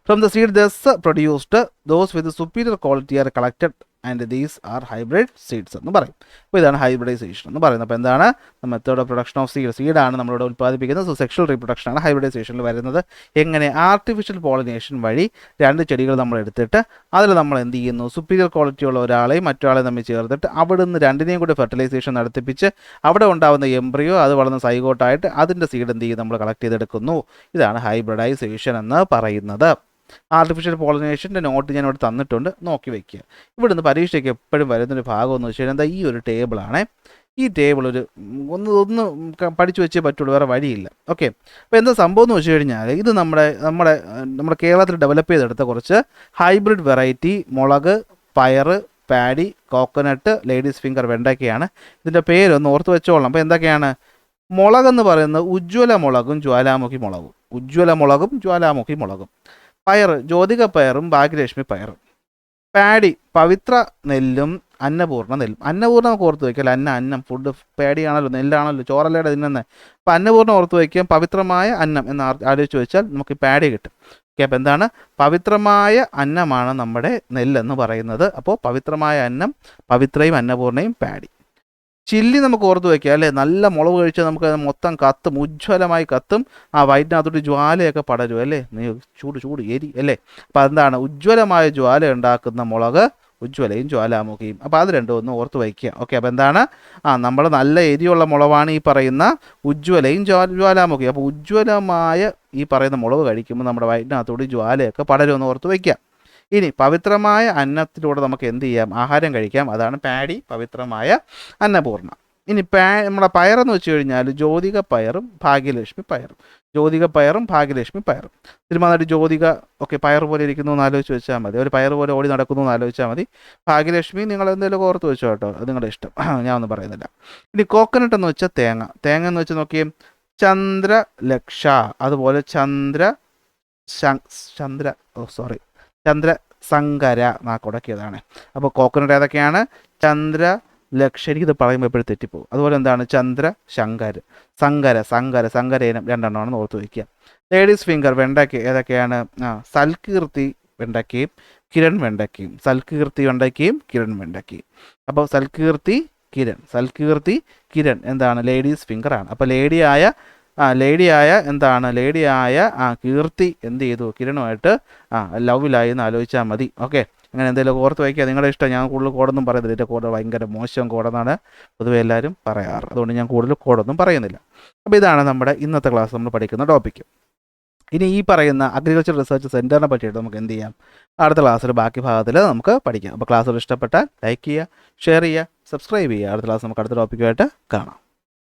From the seed thus produced, those with superior quality are collected and these are hybrid seeds എന്ന് പറയും. അപ്പോൾ ഇതാണ് hybridisation എന്ന് പറയുന്നത്. അപ്പോൾ എന്താണ്? Method of production of സീഡാണ് നമ്മളിവിടെ ഉൽപ്പാദിപ്പിക്കുന്നത്. സോ സെക്ഷൽ റീപ്രൊഡക്ഷനാണ് ഹൈബ്രിഡൈസേഷനിൽ വരുന്നത്. എങ്ങനെ? ആർട്ടിഫിഷ്യൽ പോളിനേഷൻ വഴി 2 ചെടികൾ നമ്മൾ എടുത്തിട്ട് അതിൽ നമ്മൾ എന്ത് ചെയ്യുന്നു? സുപ്പീരിയർ ക്വാളിറ്റി ഉള്ള ഒരാളെയും മറ്റൊരാളെയും തമ്മിൽ ചേർത്തിട്ട് അവിടുന്ന് 2നെയും കൂടി ഫെർട്ടിലൈസേഷൻ നടത്തിപ്പിച്ച് അവിടെ ഉണ്ടാകുന്ന എംബ്രിയോ അത് വളർന്ന സൈഗോട്ടായിട്ട് അതിൻ്റെ സീഡ് എന്ത് ചെയ്യും? നമ്മൾ കളക്ട് ചെയ്തെടുക്കുന്നു. ഇതാണ് ഹൈബ്രിഡൈസേഷൻ എന്ന് പറയുന്നത്. ആർട്ടിഫിഷ്യൽ പോളിനേഷൻ്റെ നോട്ട് ഞാൻ ഇവിടെ തന്നിട്ടുണ്ട്, നോക്കി വയ്ക്കുക. ഇവിടുന്ന് പരീക്ഷയ്ക്ക് എപ്പോഴും വരുന്നൊരു ഭാഗം എന്ന് വെച്ച് കഴിഞ്ഞാൽ എന്താ? ഈ ഒരു ടേബിളാണ്. ഈ ടേബിൾ ഒന്ന് പഠിച്ചു വെച്ചേ പറ്റുള്ളൂ, വേറെ വഴിയില്ല. ഓക്കെ, അപ്പോൾ എന്താ സംഭവം എന്ന് വെച്ച് കഴിഞ്ഞാൽ ഇത് നമ്മുടെ കേരളത്തിൽ ഡെവലപ്പ് ചെയ്തെടുത്ത കുറച്ച് ഹൈബ്രിഡ് വെറൈറ്റി മുളക്, പയറ്, പാഡി, കോക്കനട്ട്, ലേഡീസ് ഫിംഗർ, വെണ്ടയ്ക്കയാണ്. ഇതിൻ്റെ പേരൊന്ന് ഓർത്ത് വെച്ചോളാം. അപ്പോൾ എന്തൊക്കെയാണ്? മുളകെന്ന് പറയുന്നത് ഉജ്ജ്വല മുളകും ജ്വാലാമുഖി മുളകും. ഉജ്ജ്വല മുളകും ജ്വാലാമുഖി മുളകും. പയർ ജ്യോതിക പയറും ഭാഗ്യലക്ഷ്മി പയറും. പാഡി പവിത്ര നെല്ലും അന്നപൂർണ്ണ നെല്ലും. അന്നപൂർണ്ണ നമുക്ക് ഓർത്ത് വയ്ക്കാം, അന്നം ഫുഡ്, പേടിയാണല്ലോ, നെല്ലാണല്ലോ, ചോറല്ലയുടെ തിന്നുന്നത്. അപ്പോൾ അന്നപൂർണ്ണ ഓർത്ത് വയ്ക്കാം. പവിത്രമായ അന്നം എന്ന് ആലോചിച്ച് വെച്ചാൽ നമുക്ക് പേടി കിട്ടും. ഓക്കെ, അപ്പോൾ എന്താണ്, പവിത്രമായ അന്നമാണ് നമ്മുടെ നെല്ലെന്ന് പറയുന്നത്. അപ്പോൾ പവിത്രമായ അന്നം, പവിത്രയും അന്നപൂർണ്ണയും പാടി. ചില്ലി നമുക്ക് ഓർത്ത് വയ്ക്കുക അല്ലേ, നല്ല മുളക് കഴിച്ചാൽ നമുക്ക് മൊത്തം കത്തും, ഉജ്ജ്വലമായി കത്തും, ആ വയറ്റിനകത്തോട്ട് ജ്വാലയൊക്കെ പടരും അല്ലേ, ചൂട് എരി അല്ലേ. അപ്പോൾ എന്താണ്, ഉജ്ജ്വലമായ ജ്വാല ഉണ്ടാക്കുന്ന മുളക് ഉജ്ജ്വലയും ജ്വാലാമുഖിയും. അപ്പോൾ അത് രണ്ടും ഒന്ന് ഓർത്ത് വയ്ക്കുക. ഓക്കെ, അപ്പോൾ എന്താണ്, നമ്മൾ നല്ല എരിയുള്ള മുളകാണ് ഈ പറയുന്ന ഉജ്ജ്വലയും ജ്വാലാമുഖിയും. അപ്പോൾ ഉജ്ജ്വലമായ ഈ പറയുന്ന മുളക് കഴിക്കുമ്പോൾ നമ്മുടെ വയറ്റിനകത്തോട്ട് ജ്വാലയൊക്കെ പടരുമെന്ന് ഓർത്ത് വയ്ക്കുക. ഇനി പവിത്രമായ അന്നത്തിലൂടെ നമുക്ക് എന്ത് ചെയ്യാം, ആഹാരം കഴിക്കാം. അതാണ് പാടി, പവിത്രമായ അന്നപൂർണ്ണ. ഇനി നമ്മുടെ പയറെന്ന് വെച്ച് കഴിഞ്ഞാൽ ജ്യോതിക പയറും ഭാഗ്യലക്ഷ്മി പയറും. ജ്യോതിക പയറും ഭാഗ്യലക്ഷ്മി പയറും. തിരുമാനായിട്ട് ജ്യോതിക ഒക്കെ പയർ പോലെ ഇരിക്കുന്നു എന്ന് ആലോചിച്ച് വെച്ചാൽ മതി, ഒരു പയർ പോലെ ഓടി നടക്കുന്നു എന്ന് ആലോചിച്ചാൽ മതി. ഭാഗ്യലക്ഷ്മി നിങ്ങൾ എന്തെങ്കിലും ഓർത്ത് വെച്ചോ കേട്ടോ, അത് നിങ്ങളുടെ ഇഷ്ടം, ഞാൻ ഒന്നും പറയുന്നില്ല. ഇനി കോക്കനട്ട് എന്ന് വെച്ചാൽ തേങ്ങ എന്ന് വെച്ച് നോക്കിയേ, ചന്ദ്രലക്ഷ, അതുപോലെ ചന്ദ്രസങ്കര നാക്കുടക്കിയതാണ്. അപ്പോൾ കോക്കനട്ട് ഏതൊക്കെയാണ്, ചന്ദ്രലക്ഷ, ഇത് പറയുമ്പോൾ എപ്പോഴും തെറ്റിപ്പോകും. അതുപോലെ എന്താണ്, ചന്ദ്രശങ്കർ, സങ്കര ഇനം രണ്ടെണ്ണമാണെന്ന് ഓർത്ത് വയ്ക്കുക. ലേഡീസ് ഫിംഗർ വെണ്ടയ്ക്ക് ഏതൊക്കെയാണ്, സൽകീർത്തി വെണ്ടയ്ക്കയും കിരൺ വെണ്ടയ്ക്കയും, സൽകീർത്തി വെണ്ടയ്ക്കയും കിരൺ വെണ്ടയ്ക്കയും. അപ്പോൾ സൽകീർത്തി കിരൺ എന്താണ്, ലേഡീസ് ഫിംഗറാണ്. അപ്പോൾ ലേഡിയായ കീർത്തി എന്ത് ചെയ്തു, കിരണുമായിട്ട് ലവിലായി എന്ന് ആലോചിച്ചാൽ മതി. ഓക്കെ, അങ്ങനെ എന്തെങ്കിലും ഓർത്ത് വയ്ക്കുക, നിങ്ങളുടെ ഇഷ്ടം. ഞാൻ കൂടുതൽ കോഡൊന്നും പറയുന്നില്ല, എൻ്റെ കോഡ് ഭയങ്കര മോശം കോഡെന്നാണ് പൊതുവെ എല്ലാവരും പറയാറ്, അതുകൊണ്ട് ഞാൻ കൂടുതൽ കോഡൊന്നും പറയുന്നില്ല. അപ്പോൾ ഇതാണ് നമ്മുടെ ഇന്നത്തെ ക്ലാസ് നമ്മൾ പഠിക്കുന്ന ടോപ്പിക്ക്. ഇനി ഈ പറയുന്ന അഗ്രികൾച്ചർ റിസർച്ച് സെൻറ്ററിനെ പറ്റിയിട്ട് നമുക്ക് എന്ത് ചെയ്യാം, അടുത്ത ക്ലാസ്സിൽ ബാക്കി ഭാഗത്തിൽ നമുക്ക് പഠിക്കാം. അപ്പോൾ ക്ലാസ്സുകൾ ഇഷ്ടപ്പെട്ടാൽ ലൈക്ക് ചെയ്യുക, ഷെയർ ചെയ്യുക, സബ്സ്ക്രൈബ് ചെയ്യുക. അടുത്ത ക്ലാസ് നമുക്ക് അടുത്ത ടോപ്പിക്കുമായിട്ട് കാണാം.